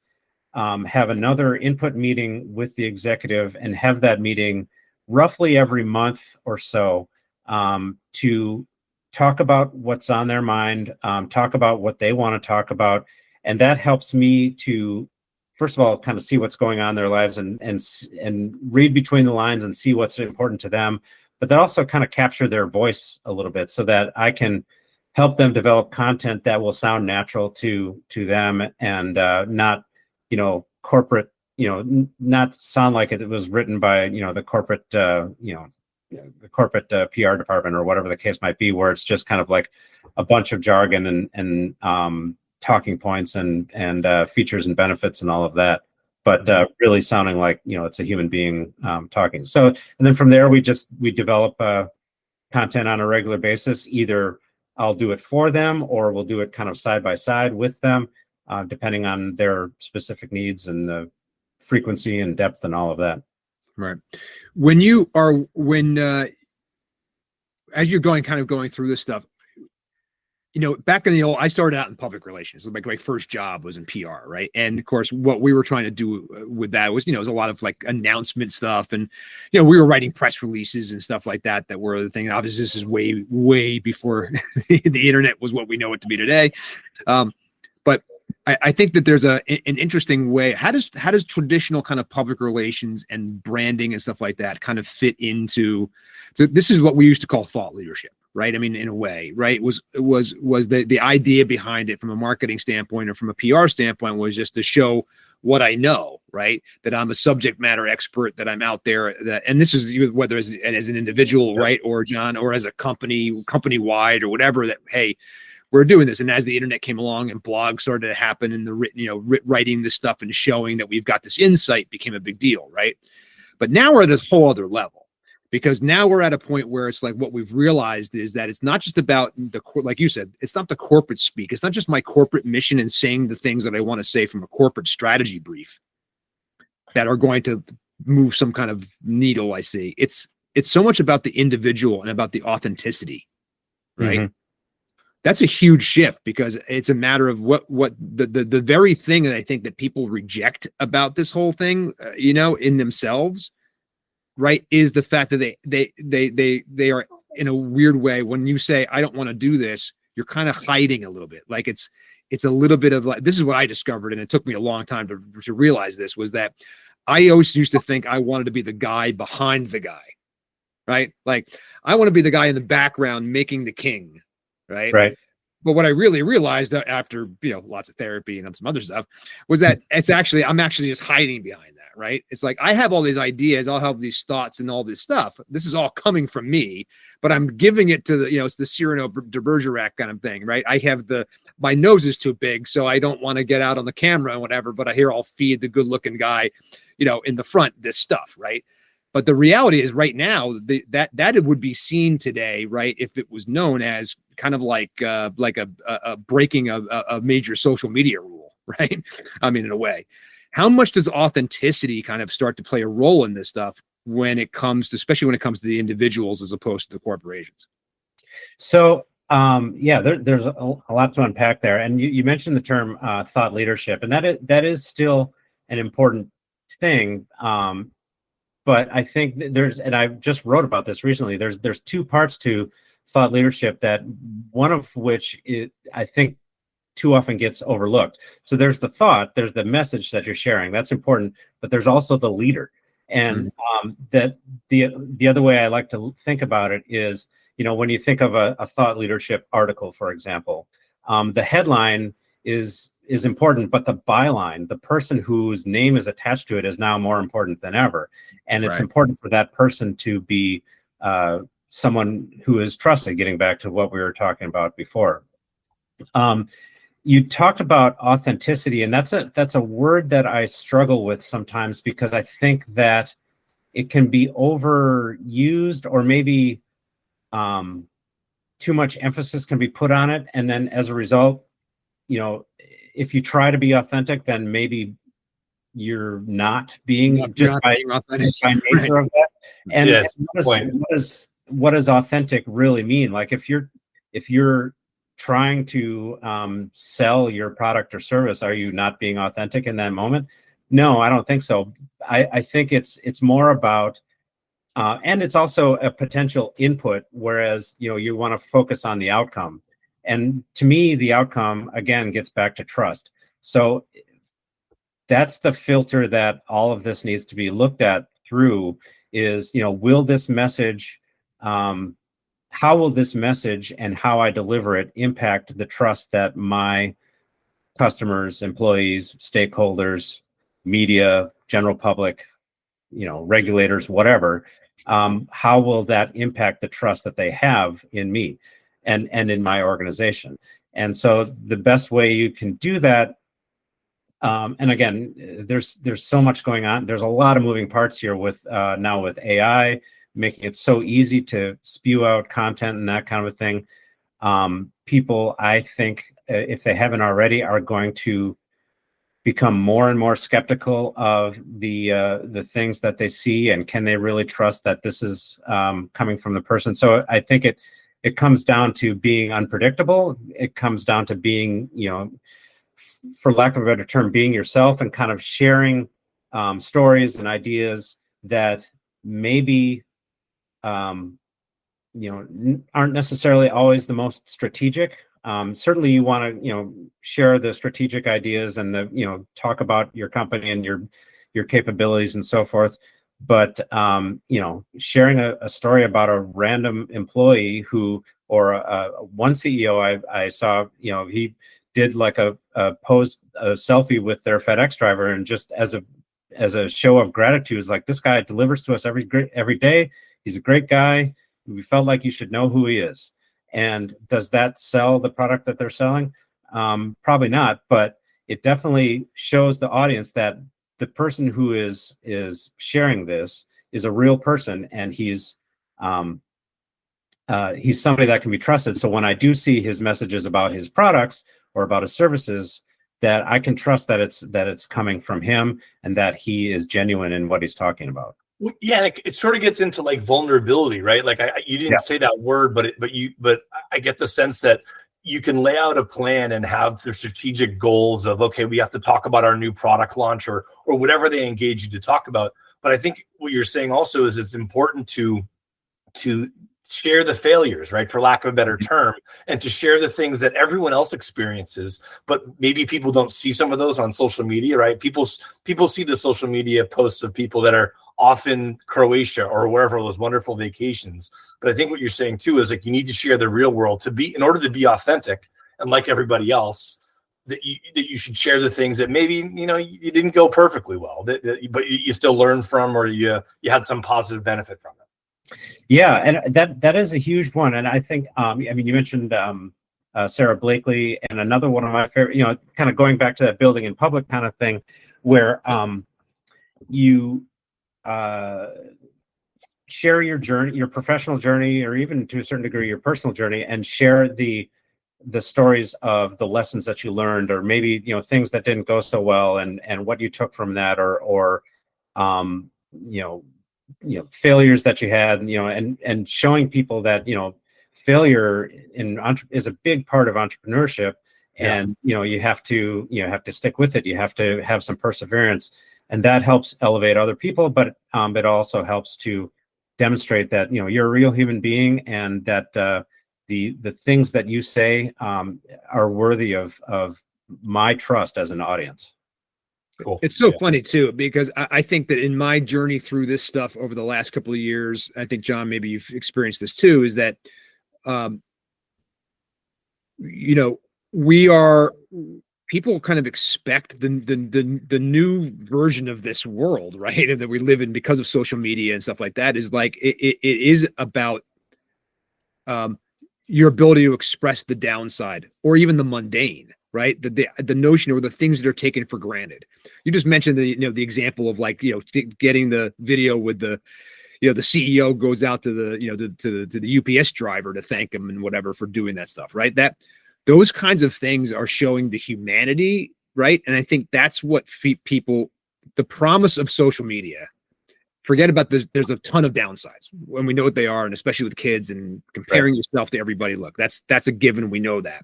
have another input meeting with the executive, and have that meeting roughly every month or so, to talk about what's on their mind, talk about what they want to talk about. And that helps me to, first of all, kind of see what's going on in their lives and read between the lines and see what's important to them. But that also kind of capture their voice a little bit, so that I can help them develop content that will sound natural to them, and not, corporate, not sound like it was written by, the corporate, the corporate PR department or whatever the case might be, where it's just kind of like a bunch of jargon and talking points and features and benefits and all of that, but really sounding like, it's a human being talking. So, and then from there, we develop content on a regular basis. Either I'll do it for them, or we'll do it kind of side by side with them, depending on their specific needs and the frequency and depth and all of that. Right. As you're going through this stuff, back in the old, I started out in public relations. Like my first job was in PR, right? And of course, what we were trying to do with that was, it was a lot of like announcement stuff, and we were writing press releases and stuff like that were the thing. Obviously, this is way, way before the internet was what we know it to be today. But I think that there's an interesting way. How does traditional kind of public relations and branding and stuff like that kind of fit into? So this is what we used to call thought leadership, right? I mean, in a way, right? Was the idea behind it from a marketing standpoint or from a PR standpoint was just to show what I know, right? That I'm a subject matter expert, that I'm out there, and this is whether as an individual, right, or John, or as a company-wide or whatever, that, hey, we're doing this. And as the internet came along and blogs started to happen, and the writing this stuff and showing that we've got this insight became a big deal, right? But now we're at a whole other level, because now we're at a point where it's like, what we've realized is that it's not just about like you said, it's not the corporate speak. It's not just my corporate mission and saying the things that I want to say from a corporate strategy brief that are going to move some kind of needle. I see. It's so much about the individual and about the authenticity, right? Mm-hmm. That's a huge shift, because it's a matter of what the very thing that I think that people reject about this whole thing, in themselves, right, is the fact that they are, in a weird way, when you say, I don't want to do this, you're kind of hiding a little bit. Like it's a little bit of like, this is what I discovered, and it took me a long time to realize this, was that I always used to think I wanted to be the guy behind the guy, right? Like, I want to be the guy in the background making the king. Right. But what I really realized after, lots of therapy and some other stuff, was that I'm actually just hiding behind that. Right. It's like, I have all these ideas, I'll have these thoughts and all this stuff. This is all coming from me, but I'm giving it to it's the Cyrano de Bergerac kind of thing. Right. I have my nose is too big, so I don't want to get out on the camera and whatever, but I'll feed the good looking guy, in the front, this stuff. Right. But the reality is, right now, that it would be seen today, right, if it was known as kind of like a breaking a major social media rule, right? I mean, in a way, how much does authenticity kind of start to play a role in this stuff especially when it comes to the individuals as opposed to the corporations? So, there's a lot to unpack there, and you mentioned the term thought leadership, and that is still an important thing. But I think and I just wrote about this recently, there's two parts to thought leadership, that one of which I think too often gets overlooked. So there's the thought, there's the message that you're sharing. That's important, but there's also the leader. And that the other way I like to think about it is, when you think of a thought leadership article, for example, the headline is important, but the byline, the person whose name is attached to it, is now more important than ever. And it's important for that person to be someone who is trusted, getting back to what we were talking about before. You talked about authenticity, and that's a word that I struggle with sometimes, because I think that it can be overused, or maybe too much emphasis can be put on it. And then as a result, if you try to be authentic, then maybe you're not being, just by nature of that. And, Yeah, and it's a good point. what does authentic really mean? Like if you're trying to sell your product or service, are you not being authentic in that moment? No, I don't think so. I think it's more about, and it's also a potential input, whereas you want to focus on the outcome. And to me, the outcome again gets back to trust. So that's the filter that all of this needs to be looked at through. Is will this message, how will this message and how I deliver it impact the trust that my customers, employees, stakeholders, media, general public, regulators, whatever, how will that impact the trust that they have in me and in my organization? And so the best way you can do that, and again, there's so much going on. There's a lot of moving parts here with now with AI, making it so easy to spew out content and that kind of a thing. People, I think, if they haven't already, are going to become more and more skeptical of the things that they see, and can they really trust that this is coming from the person? So I think it comes down to being unpredictable. It comes down to being, for lack of a better term, being yourself and kind of sharing stories and ideas that maybe aren't necessarily always the most strategic. Certainly you want to share the strategic ideas and the talk about your company and your capabilities and so forth, but sharing a story about a random employee who, or one CEO I saw, he did like a selfie with their FedEx driver, and just as a show of gratitude, is like, this guy delivers to us every day. He's a great guy. We felt like you should know who he is. And does that sell the product that they're selling? Probably not, but it definitely shows the audience that the person who is sharing this is a real person, and he's somebody that can be trusted. So when I do see his messages about his products or about his services, that I can trust that it's coming from him and that he is genuine in what he's talking about. Yeah, it sort of gets into like vulnerability, right? Like you didn't say that word, but I get the sense that you can lay out a plan and have the strategic goals of, okay, we have to talk about our new product launch or whatever they engage you to talk about. But I think what you're saying also is it's important to share the failures, right, for lack of a better term, and to share the things that everyone else experiences, but maybe people don't see some of those on social media, right? People see the social media posts of people that are off in Croatia or wherever, those wonderful vacations. But I think what you're saying too is like you need to share the real world in order to be authentic, and like everybody else, that you should share the things that maybe you didn't go perfectly well, but you still learned from, or you had some positive benefit from it. Yeah, and that is a huge one. And I think you mentioned Sarah Blakely, and another one of my favorite, kind of going back to that building in public kind of thing, where you share your journey, your professional journey, or even to a certain degree your personal journey, and share the stories of the lessons that you learned, or maybe things that didn't go so well, and what you took from that, or failures that you had, and showing people that failure is a big part of entrepreneurship, and you have to stick with it. You have to have some perseverance, and that helps elevate other people, but it also helps to demonstrate that you're a real human being, and that the things that you say are worthy of my trust as an audience. Cool. It's so funny too, because I think that in my journey through this stuff over the last couple of years, I think, John, maybe you've experienced this too, is that people kind of expect the new version of this world, right, and that we live in because of social media and stuff like that, is like it is about your ability to express the downside or even the mundane, right? The notion, or the things that are taken for granted. You just mentioned the example of like getting the video with the CEO goes out to the UPS driver to thank him and whatever for doing that stuff, right? That those kinds of things are showing the humanity, right? And I think that's what people, the promise of social media forget about this. There's a ton of downsides when we know what they are, and especially with kids and comparing yourself to everybody. Look, that's a given. We know that,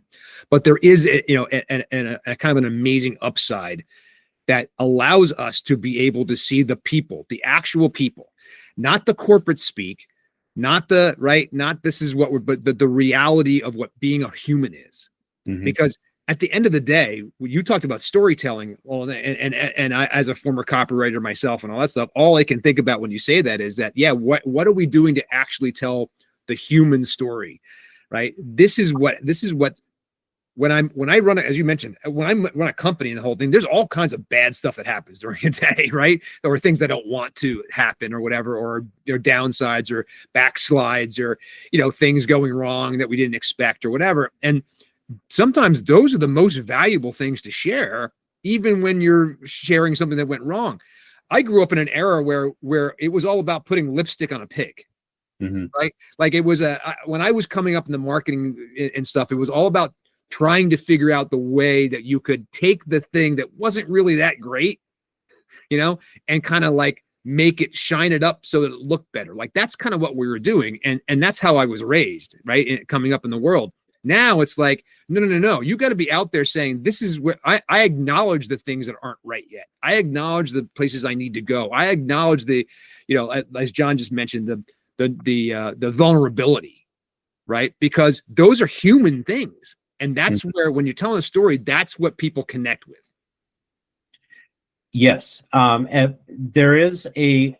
but there is, you know, a kind of an amazing upside that allows us to be able to see the people, the actual people, not the corporate speak, not this is what we're, but the reality of what being a human is. Because at the end of the day, you talked about storytelling, well, and I, as a former copywriter myself and all that stuff, all I can think about when you say that is that, yeah, what are we doing to actually tell the human story, right? This is what when I run it, as you mentioned, when I run a company and the whole thing, there's all kinds of bad stuff that happens during a day, right? Or things that don't want to happen or whatever, or downsides or backslides or, things going wrong that we didn't expect or whatever. And sometimes those are the most valuable things to share, even when you're sharing something that went wrong. I grew up in an era where it was all about putting lipstick on a pig. Right? Like it was when I was coming up in the marketing and stuff, it was all about trying to figure out the way that you could take the thing that wasn't really that great, and kind of like make it, shine it up so that it looked better. Like that's kind of what we were doing. And that's how I was raised, right? Coming up in the world. Now it's like, no. You got to be out there saying, this is where I acknowledge the things that aren't right yet. I acknowledge the places I need to go. I acknowledge the, as John just mentioned, the vulnerability, right? Because those are human things. And that's where, when you're telling a story, that's what people connect with. Yes. And there is a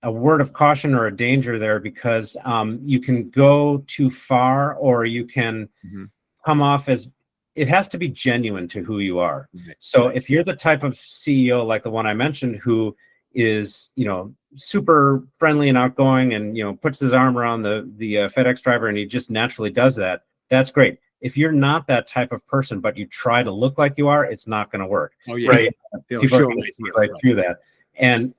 word of caution or a danger there, because you can go too far, or you can come off as, it has to be genuine to who you are. So if you're the type of CEO like the one I mentioned, who is, super friendly and outgoing and, puts his arm around the FedEx driver and he just naturally does that, that's great. If you're not that type of person, but you try to look like you are, it's not going to work. Oh, yeah. Right. People are going to see right through that. And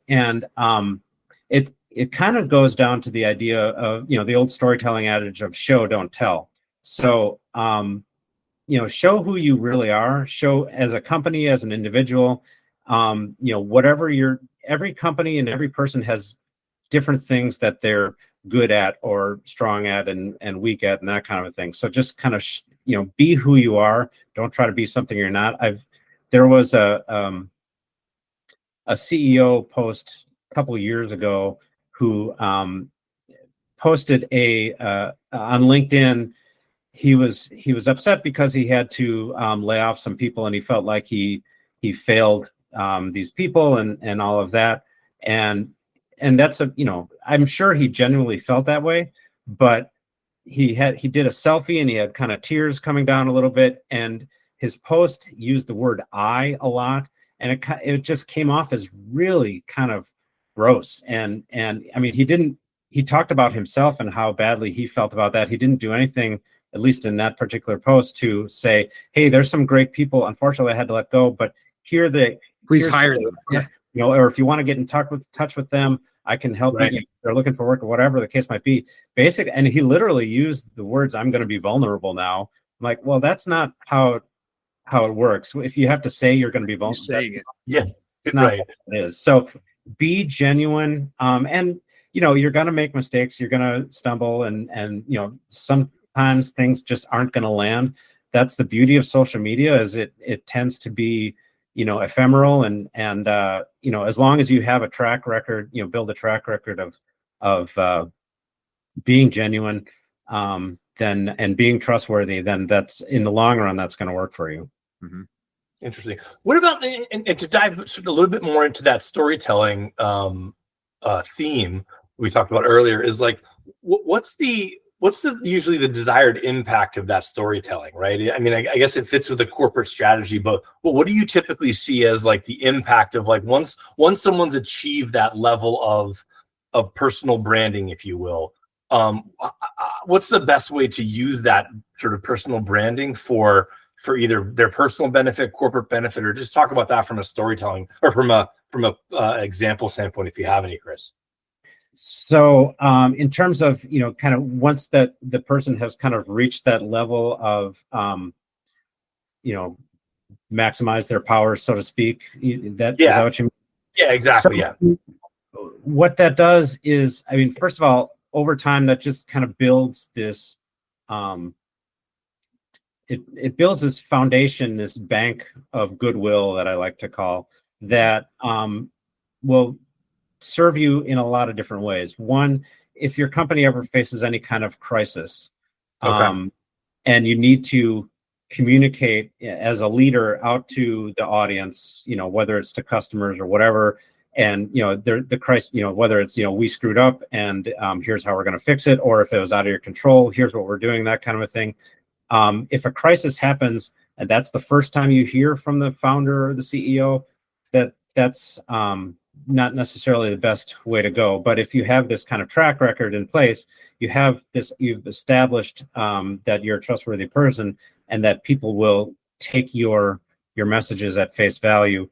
it kind of goes down to the idea of, the old storytelling adage of show, don't tell. So, show who you really are, show as a company, as an individual, whatever every company and every person has different things that they're good at or strong at and weak at and that kind of thing. So just kind of, be who you are. Don't try to be something you're not. There was a CEO post a couple of years ago who posted on LinkedIn. He was upset because he had to lay off some people, and he felt like he failed these people and all of that. And that's I'm sure he genuinely felt that way, but he did a selfie and he had kind of tears coming down a little bit, and his post used the word I a lot, and it just came off as really kind of gross. And I mean, he talked about himself and how badly he felt about that. He didn't do anything, at least in that particular post, to say, hey, there's some great people. Unfortunately, I had to let go, but please hire them. Yeah. Or if you want to get in touch with them, I can help you. They're looking for work or whatever the case might be. And he literally used the words, I'm going to be vulnerable now. I'm like, well, that's not how it works. If you have to say you're going to be vulnerable, saying it. Yeah, it's not what it is. So be genuine. And you're going to make mistakes. You're going to stumble, and sometimes things just aren't going to land. That's the beauty of social media, is it tends to be ephemeral, and as long as you have a track record, build a track record of being genuine, then, and being trustworthy, then that's, in the long run, that's going to work for you. Interesting. What about, and to dive a little bit more into that storytelling theme we talked about earlier, is like, what's usually the desired impact of that storytelling, right? I mean, I guess it fits with the corporate strategy, but what do you typically see as like the impact of, like, once someone's achieved that level of personal branding, if you will, what's the best way to use that sort of personal branding for either their personal benefit, corporate benefit, or just talk about that from a storytelling or from a example standpoint, if you have any, Chris? So in terms of, kind of once that the person has kind of reached that level of, maximize their power, so to speak, is that what you mean? Yeah, exactly. So, what that does is, I mean, first of all, over time, that just kind of builds this, it builds this foundation, this bank of goodwill that I like to call, that will serve you in a lot of different ways. One, if your company ever faces any kind of crisis, and you need to communicate as a leader out to the audience, whether it's to customers or whatever, and the crisis, whether it's we screwed up and here's how we're going to fix it, or if it was out of your control, here's what we're doing, that kind of a thing. If a crisis happens and that's the first time you hear from the founder or the CEO, that's not necessarily the best way to go. But if you have this kind of track record in place, you've established that you're a trustworthy person and that people will take your messages at face value.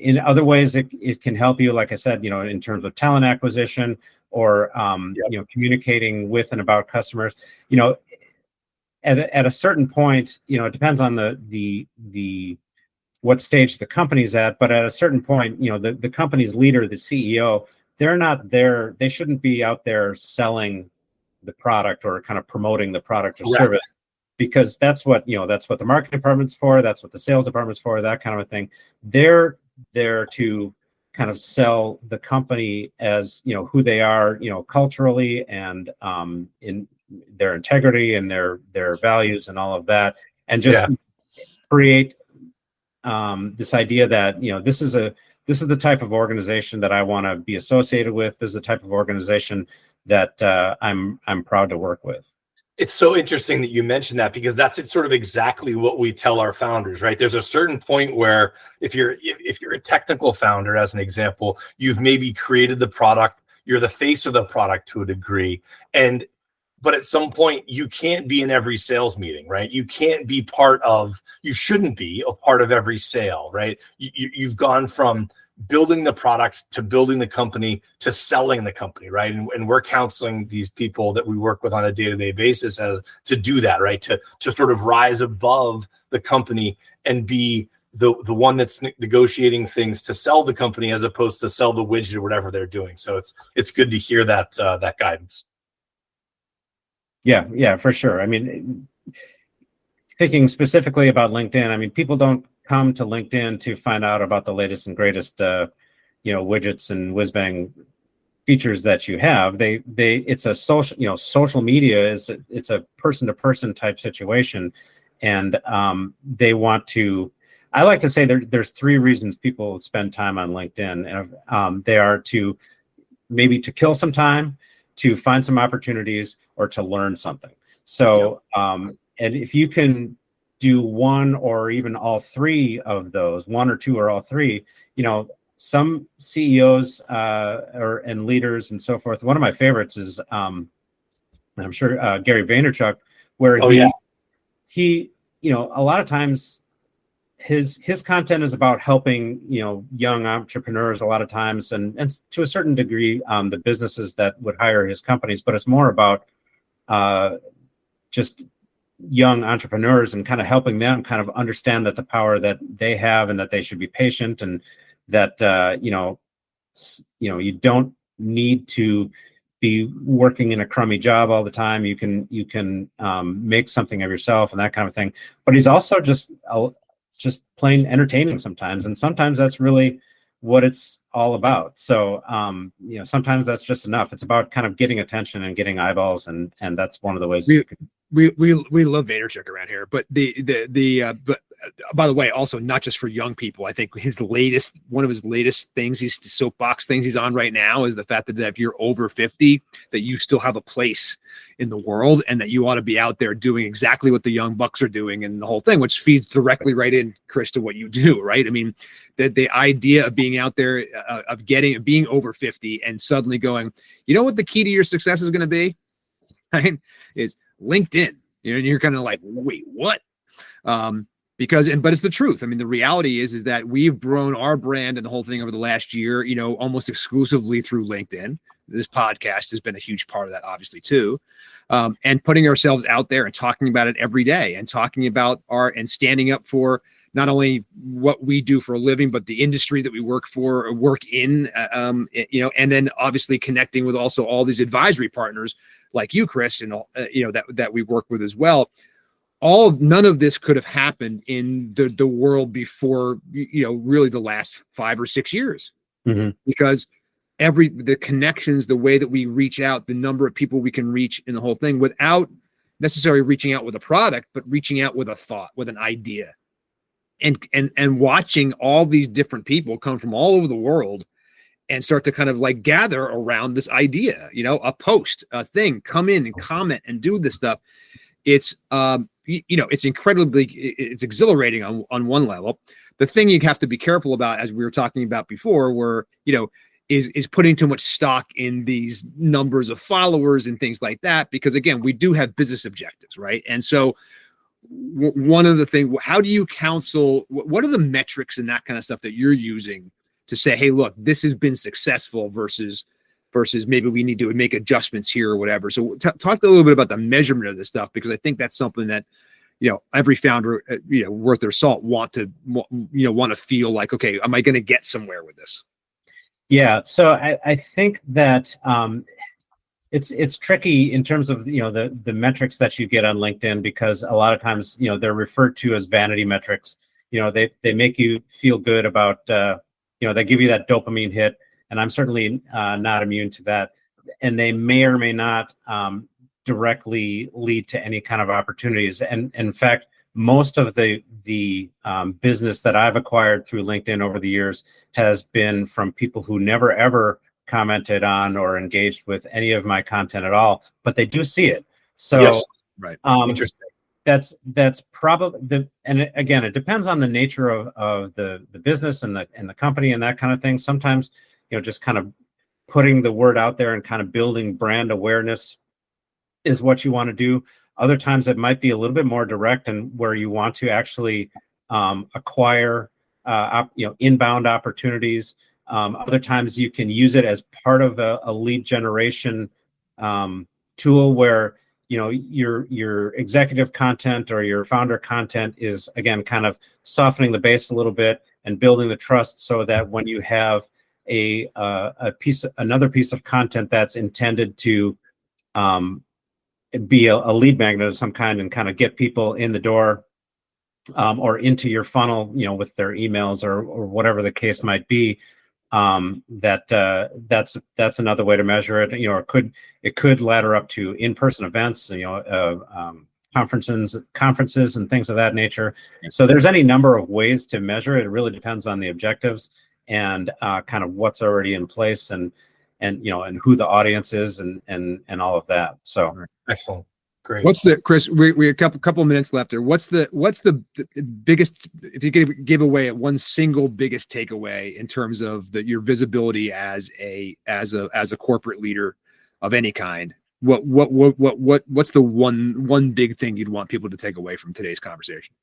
In other ways, it can help you, like I said, in terms of talent acquisition or communicating with and about customers. At a certain point, it depends on the what stage the company's at, but at a certain point, the company's leader, the CEO, they're not there. They shouldn't be out there selling the product or kind of promoting the product or service, because that's what the marketing department's for. That's what the sales department's for, that kind of a thing. They're there to kind of sell the company as, who they are, culturally, and in their integrity and their values and all of that, and just create this idea that this is the type of organization that I want to be associated with. This is the type of organization that I'm proud to work with. It's so interesting that you mentioned that, because that's sort of exactly what we tell our founders, right? There's a certain point where if you're a technical founder, as an example, you've maybe created the product, you're the face of the product to a degree, but at some point you can't be in every sales meeting, right? You shouldn't be a part of every sale, right? You've gone from building the product to building the company to selling the company, right? And we're counseling these people that we work with on a day-to-day basis to do that, right? To sort of rise above the company and be the one that's negotiating things to sell the company, as opposed to sell the widget or whatever they're doing. So it's good to hear that guidance. Yeah, for sure. I mean, thinking specifically about LinkedIn, I mean, people don't come to LinkedIn to find out about the latest and greatest, widgets and whiz-bang features that you have. It's a social media it's a person-to-person type situation, and they want to. I like to say there's three reasons people spend time on LinkedIn, and they are to kill some time, to find some opportunities, or to learn something. So, and if you can do one or even all three of those, one or two or all three, some CEOs and leaders and so forth. One of my favorites is, I'm sure, Gary Vaynerchuk, where he, a lot of times his content is about helping, young entrepreneurs a lot of times, and to a certain degree, the businesses that would hire his companies, but it's more about just young entrepreneurs and kind of helping them kind of understand that the power that they have, and that they should be patient, and that, you don't need to be working in a crummy job all the time. You can make something of yourself and that kind of thing. But he's also just plain entertaining sometimes, and sometimes that's really what it's all about. So sometimes that's just enough. It's about kind of getting attention and getting eyeballs, and that's one of the ways we love Vaynerchuk around here. But but by the way, also not just for young people. I think one of his latest things, the soapbox things he's on right now, is the fact that if you're over 50, that you still have a place in the world, and that you ought to be out there doing exactly what the young bucks are doing, and the whole thing, which feeds directly right in, Chris, to what you do, right? I mean, the idea of being out there, of being over 50 and suddenly going, what the key to your success is going to be, right? Is LinkedIn. And you're kind of like, wait, what? But it's the truth. I mean, the reality is that we've grown our brand and the whole thing over the last year, almost exclusively through LinkedIn. This podcast has been a huge part of that, obviously, too. And putting ourselves out there and talking about it every day, and talking about and standing up for not only what we do for a living, but the industry that we work for or work in, and then obviously connecting with also all these advisory partners like you, Chris, and that we work with as well. None of this could have happened in the world before, really the last 5 or 6 years, because the connections, the way that we reach out, the number of people we can reach in the whole thing without necessarily reaching out with a product, but reaching out with a thought, with an idea, and watching all these different people come from all over the world and start to kind of like gather around this idea, a post, a thing, come in and comment and do this stuff. It's, it's it's exhilarating on one level. The thing you have to be careful about, as we were talking about before, where, is putting too much stock in these numbers of followers and things like that, because again, we do have business objectives, right? And so one of the things, how do you counsel, what are the metrics and that kind of stuff that you're using to say, hey, look, this has been successful versus maybe we need to make adjustments here or whatever. So talk a little bit about the measurement of this stuff, because I think that's something that, every founder, worth their salt want to feel like, okay, am I going to get somewhere with this? Yeah. So I think that it's tricky in terms of, the metrics that you get on LinkedIn, because a lot of times, they're referred to as vanity metrics. They make you feel good about, they give you that dopamine hit. And I'm certainly not immune to that. And they may or may not directly lead to any kind of opportunities. And in fact, most of the business that I've acquired through LinkedIn over the years has been from people who never, ever commented on or engaged with any of my content at all, but they do see it. So, yes, right. Interesting. That's probably and again, it depends on the nature of the business and the company and that kind of thing. Sometimes, just kind of putting the word out there and kind of building brand awareness is what you want to do. Other times it might be a little bit more direct, and where you want to actually acquire, inbound opportunities. Other times you can use it as part of a lead generation tool, where your executive content or your founder content is, again, kind of softening the base a little bit and building the trust, so that when you have another piece of content that's intended to be a lead magnet of some kind and kind of get people in the door or into your funnel, with their emails or whatever the case might be, that's another way to measure it. It could ladder up to in-person events, conferences and things of that nature. So there's any number of ways to measure it. It really depends on the objectives and kind of what's already in place and who the audience is and all of that. So excellent. Great. Chris, we have a couple of minutes left there. What's the biggest, if you could give away one single biggest takeaway in terms of your visibility as a corporate leader of any kind? What's the one big thing you'd want people to take away from today's conversation?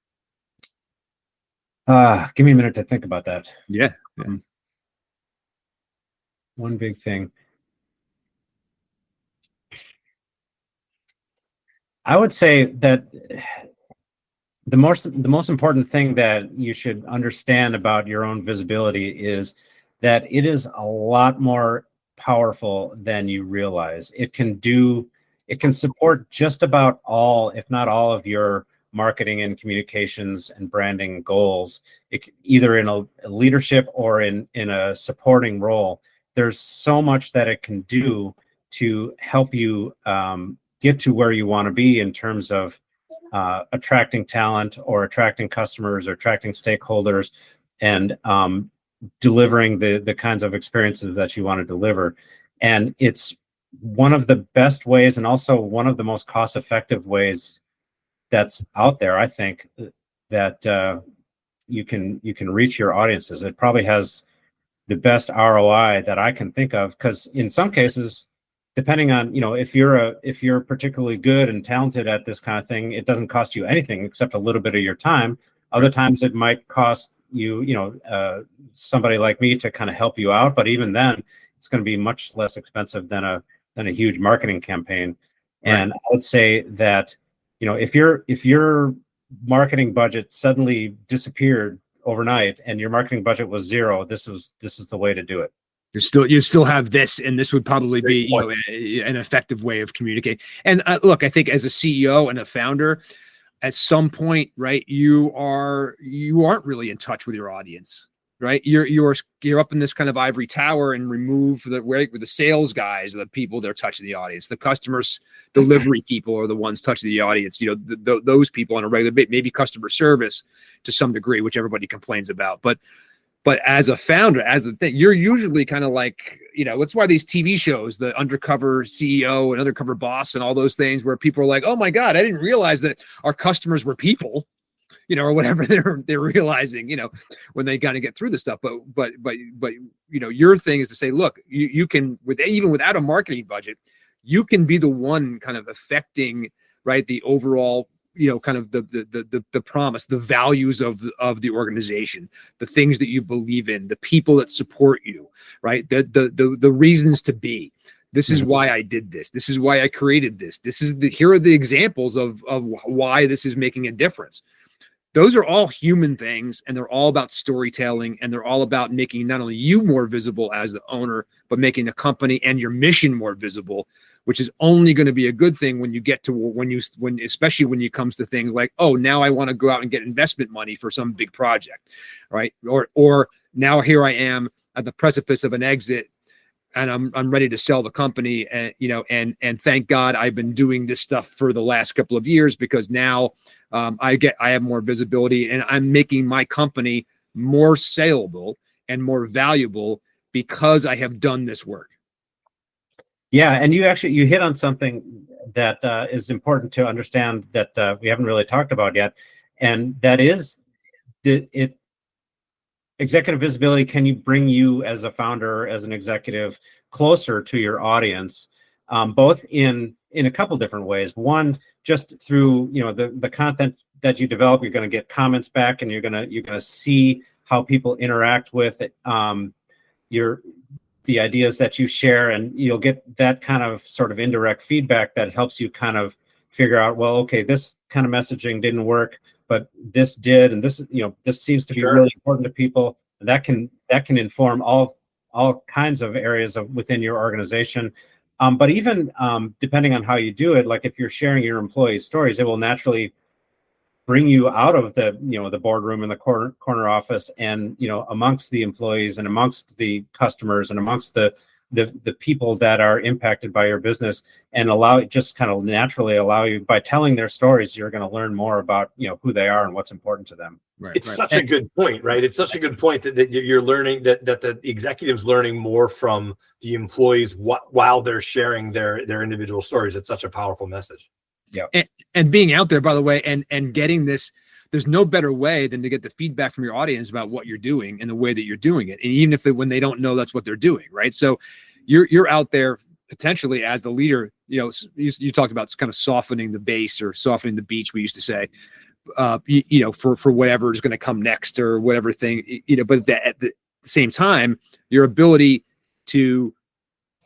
Give me a minute to think about that. Yeah. One big thing. I would say that the most important thing that you should understand about your own visibility is that it is a lot more powerful than you realize. It can support just about all, if not all, of your marketing and communications and branding goals, either in a leadership or in a supporting role. There's so much that it can do to help you get to where you want to be in terms of attracting talent or attracting customers or attracting stakeholders and delivering the kinds of experiences that you want to deliver. And it's one of the best ways, and also one of the most cost-effective ways that's out there, I think, that you can reach your audiences. It probably has the best ROI that I can think of, because in some cases, depending on, if you're particularly good and talented at this kind of thing, it doesn't cost you anything except a little bit of your time. Other times it might cost you, somebody like me to kind of help you out, but even then, it's going to be much less expensive than a huge marketing campaign. Right. And I would say that, if you're marketing budget suddenly disappeared overnight and your marketing budget was zero, this is the way to do it. You still have this, and this would probably be an effective way of communicating. And look, I think as a CEO and a founder, at some point, right, you aren't really in touch with your audience, right? You're up in this kind of ivory tower and remove where the sales guys are the people that are touching the audience. The customers delivery people are the ones touching the audience. Those people on a regular basis, maybe customer service to some degree, which everybody complains about, but as a founder, as the thing, you're usually kind of like, that's why these TV shows, the undercover CEO and undercover boss and all those things where people are like, oh my God, I didn't realize that our customers were people, or whatever they're realizing, when they got to get through this stuff. But your thing is to say, look, you can, even without a marketing budget, you can be the one kind of affecting, right, the overall, kind of the promise, the values of the organization, the things that you believe in, the people that support you, right? The reasons to be. This is why I did this. This is why I created this. Here are the examples of why this is making a difference. Those are all human things, and they're all about storytelling, and they're all about making not only you more visible as the owner, but making the company and your mission more visible, which is only going to be a good thing when you get to especially when it comes to things like, oh, now I want to go out and get investment money for some big project, right? Or now here I am at the precipice of an exit, and I'm ready to sell the company, and and thank God I've been doing this stuff for the last couple of years, because now I have more visibility, and I'm making my company more saleable and more valuable because I have done this work. Yeah, and you hit on something that is important to understand that we haven't really talked about yet, and that is executive visibility can bring you as a founder, as an executive, closer to your audience, both in a couple different ways. One, just through the content that you develop, you're going to get comments back, and you're going to see how people interact with it, the ideas that you share, and you'll get that kind of sort of indirect feedback that helps you kind of figure out, well, okay, this kind of messaging didn't work, but this did, and this seems to be really important to people. That can inform all kinds of areas within your organization. But even depending on how you do it, like if you're sharing your employees' stories, it will naturally bring you out of the boardroom and the corner office, and amongst the employees and amongst the customers and amongst the people that are impacted by your business, and naturally allow you, by telling their stories, you're going to learn more about who they are and what's important to them. Right. It's such a good point, right? It's such a good point that you're learning, that the executives learning more from the employees while they're sharing their individual stories. It's such a powerful message. Yeah. And being out there, by the way, and getting this, there's no better way than to get the feedback from your audience about what you're doing and the way that you're doing it. And even when they don't know that's what they're doing, right? So you're out there potentially as the leader. You talked about kind of softening the base, or softening the beach, we used to say, for whatever is going to come next, or whatever thing, but at the same time, your ability to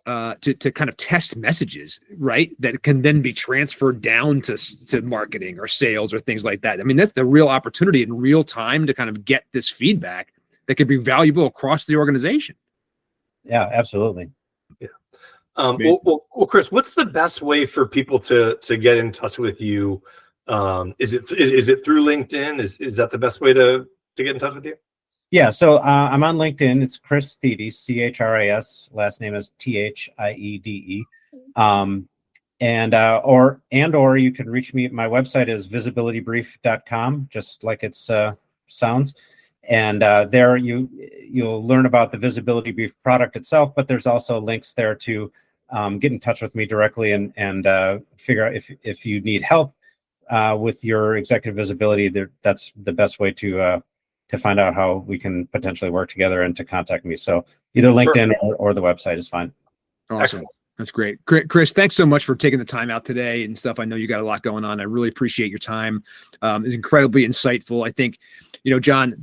kind of test messages, right, that can then be transferred down to marketing or sales or things like that. I mean, that's the real opportunity in real time to kind of get this feedback that could be valuable across the organization. Yeah, absolutely. Yeah. Well, Chris, what's the best way for people to get in touch with you? Is it through LinkedIn? Is that the best way to get in touch with you? Yeah, so I'm on LinkedIn. It's Chris Thiede, CHRIS. Last name is THIEDE. Or you can reach me. My website is visibilitybrief.com, just like it sounds. And there you'll learn about the Visibility Brief product itself, but there's also links there to get in touch with me directly and figure out if you need help with your executive visibility. That's the best way to find out how we can potentially work together and to contact me. So either LinkedIn or the website is fine. Awesome. Excellent. That's great. Chris, thanks so much for taking the time out today and stuff. I know you got a lot going on. I really appreciate your time. It's incredibly insightful. I think, John,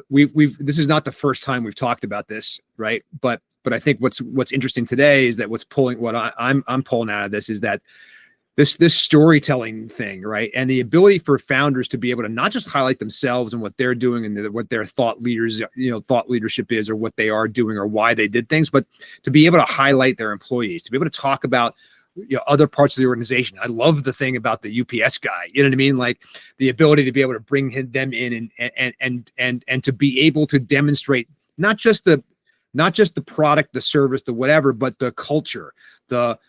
we've this is not the first time we've talked about this, right? But I think what's interesting today is that what I'm pulling out of this is that this storytelling thing, right? And the ability for founders to be able to not just highlight themselves and what they're doing and what their thought leadership is, or what they are doing or why they did things, but to be able to highlight their employees, to be able to talk about other parts of the organization. I love the thing about the UPS guy, you know what I mean? Like the ability to be able to bring them in and to be able to demonstrate not just the product, the service, the whatever, but the culture, the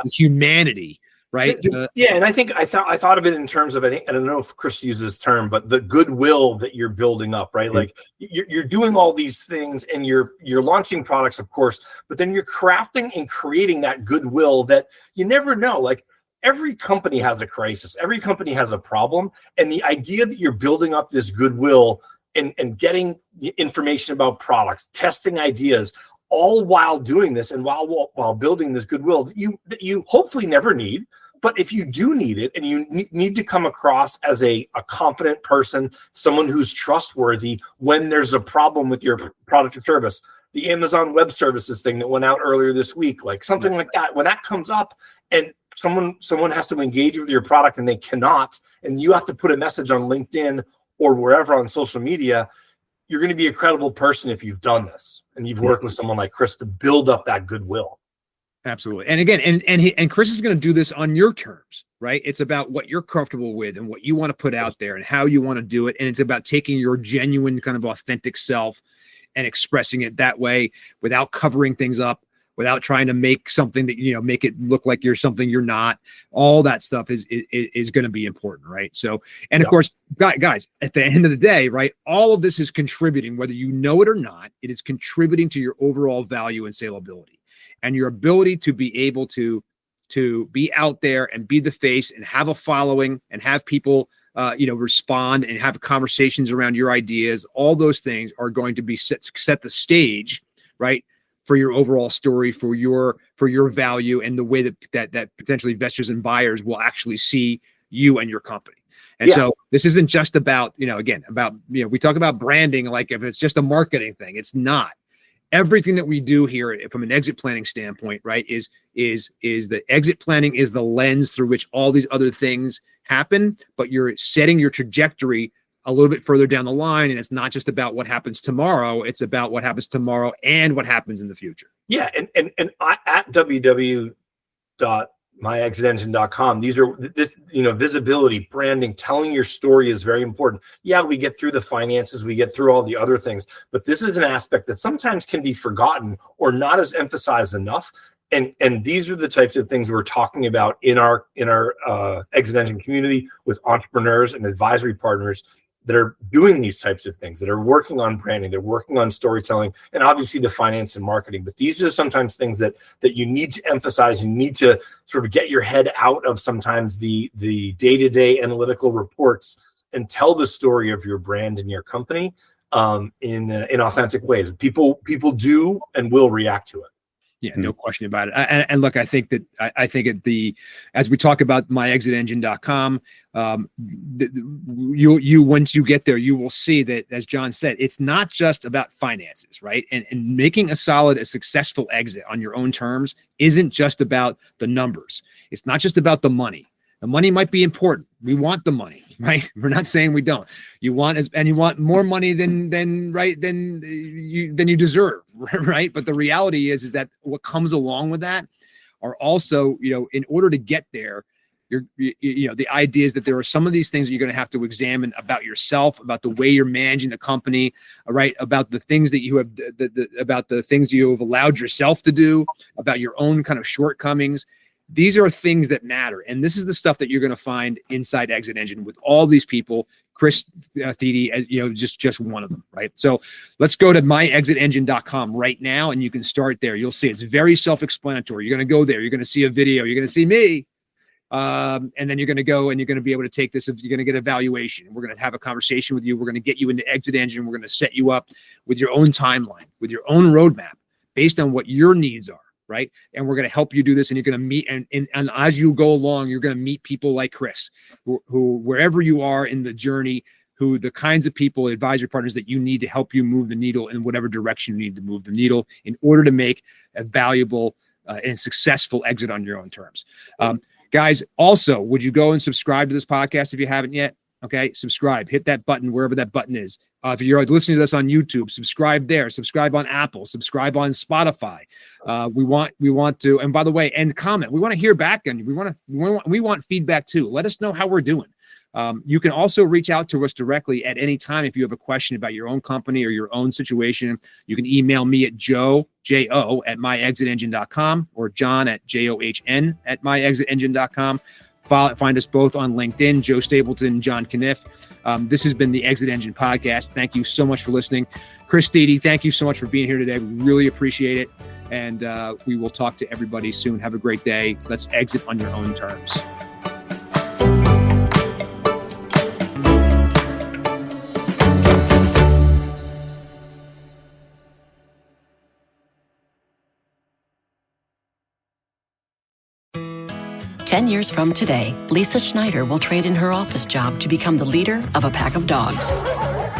humanity, right? And I think I thought of it in terms of, I don't know if Chris uses this term, but the goodwill that you're building up, right? Mm-hmm. Like you're doing all these things and you're launching products, of course, but then you're crafting and creating that goodwill that you never know. Like every company has a crisis, every company has a problem, and the idea that you're building up this goodwill and getting information about products, testing ideas, all while doing this and while building this goodwill that you hopefully never need. But if you do need it and you need to come across as a competent person, someone who's trustworthy when there's a problem with your product or service, the Amazon Web Services thing that went out earlier this week, like something like that, when that comes up and someone has to engage with your product and they cannot, and you have to put a message on LinkedIn or wherever on social media, you're going to be a credible person if you've done this and you've worked with someone like Chris to build up that goodwill. Absolutely. And again, and Chris is going to do this on your terms, right? It's about what you're comfortable with and what you want to put out there and how you want to do it. And it's about taking your genuine kind of authentic self and expressing it that way without covering things up, without trying to make something that, make it look like you're something you're not. All that stuff is going to be important, right? So, and of course, guys, at the end of the day, right, all of this is contributing, whether you know it or not, it is contributing to your overall value and saleability and your ability to be able to be out there and be the face and have a following and have people, respond and have conversations around your ideas. All those things are going to be set the stage, right, for your overall story, for your value, and the way that potentially investors and buyers will actually see you and your company. And so this isn't just about, we talk about branding like if it's just a marketing thing. It's not. Everything that we do here from an exit planning standpoint, right, is the exit planning is the lens through which all these other things happen, but you're setting your trajectory a little bit further down the line. And it's not just about what happens tomorrow. It's about what happens tomorrow and what happens in the future. Yeah. And I, at www.myexitengine.com, visibility, branding, telling your story is very important. Yeah, we get through the finances, we get through all the other things, but this is an aspect that sometimes can be forgotten or not as emphasized enough. And these are the types of things we're talking about in our Exit Engine community with entrepreneurs and advisory partners that are doing these types of things, that are working on branding, they're working on storytelling, and obviously the finance and marketing. But these are sometimes things that you need to emphasize. You need to sort of get your head out of sometimes the day-to-day analytical reports and tell the story of your brand and your company in authentic ways. People do and will react to it. Yeah, no question about it. And look, I think as we talk about myexitengine.com, you once you get there, you will see that, as John said, it's not just about finances, right? And making a successful exit on your own terms isn't just about the numbers. It's not just about the money. The money might be important. We want the money, right? We're not saying we don't. You want more money than you deserve, right? But the reality is that what comes along with that are also, in order to get there, the idea is that there are some of these things that you're going to have to examine about yourself, about the way you're managing the company, right? About the things that you have, about the things you have allowed yourself to do, about your own kind of shortcomings. These are things that matter. And this is the stuff that you're going to find inside Exit Engine with all these people. Chris Thiede, just one of them, right? So let's go to myexitengine.com right now, and you can start there. You'll see it's very self-explanatory. You're going to go there. You're going to see a video. You're going to see me. And then you're going to go and you're going to be able to take this. You're going to get a valuation. We're going to have a conversation with you. We're going to get you into Exit Engine. We're going to set you up with your own timeline, with your own roadmap based on what your needs are. Right. And we're going to help you do this. And you're going to meet and as you go along, you're going to meet people like Chris, who wherever you are in the journey, who the kinds of people, advisory partners that you need to help you move the needle in whatever direction you need to move the needle in order to make a valuable and successful exit on your own terms. Guys, also, would you go and subscribe to this podcast if you haven't yet? Okay, subscribe. Hit that button wherever that button is. If you're listening to this on YouTube, subscribe there. Subscribe on Apple. Subscribe on Spotify. We want to. And by the way, and comment. We want to hear back on you. We want feedback too. Let us know how we're doing. You can also reach out to us directly at any time if you have a question about your own company or your own situation. You can email me at J-O at myexitengine.com or John at JOHN at myexitengine.com. Find us both on LinkedIn, Joe Stapleton and John Canniffe. This has been the Exit Engine Podcast. Thank you so much for listening. Chris Thiede, thank you so much for being here today. We really appreciate it. And we will talk to everybody soon. Have a great day. Let's exit on your own terms. Ten years from today, Lisa Schneider will trade in her office job to become the leader of a pack of dogs.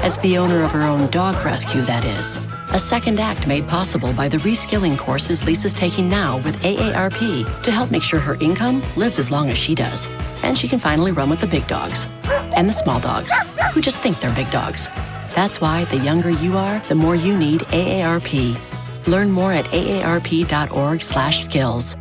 As the owner of her own dog rescue, that is. A second act made possible by the reskilling courses Lisa's taking now with AARP to help make sure her income lives as long as she does. And she can finally run with the big dogs. And the small dogs, who just think they're big dogs. That's why the younger you are, the more you need AARP. Learn more at aarp.org/skills.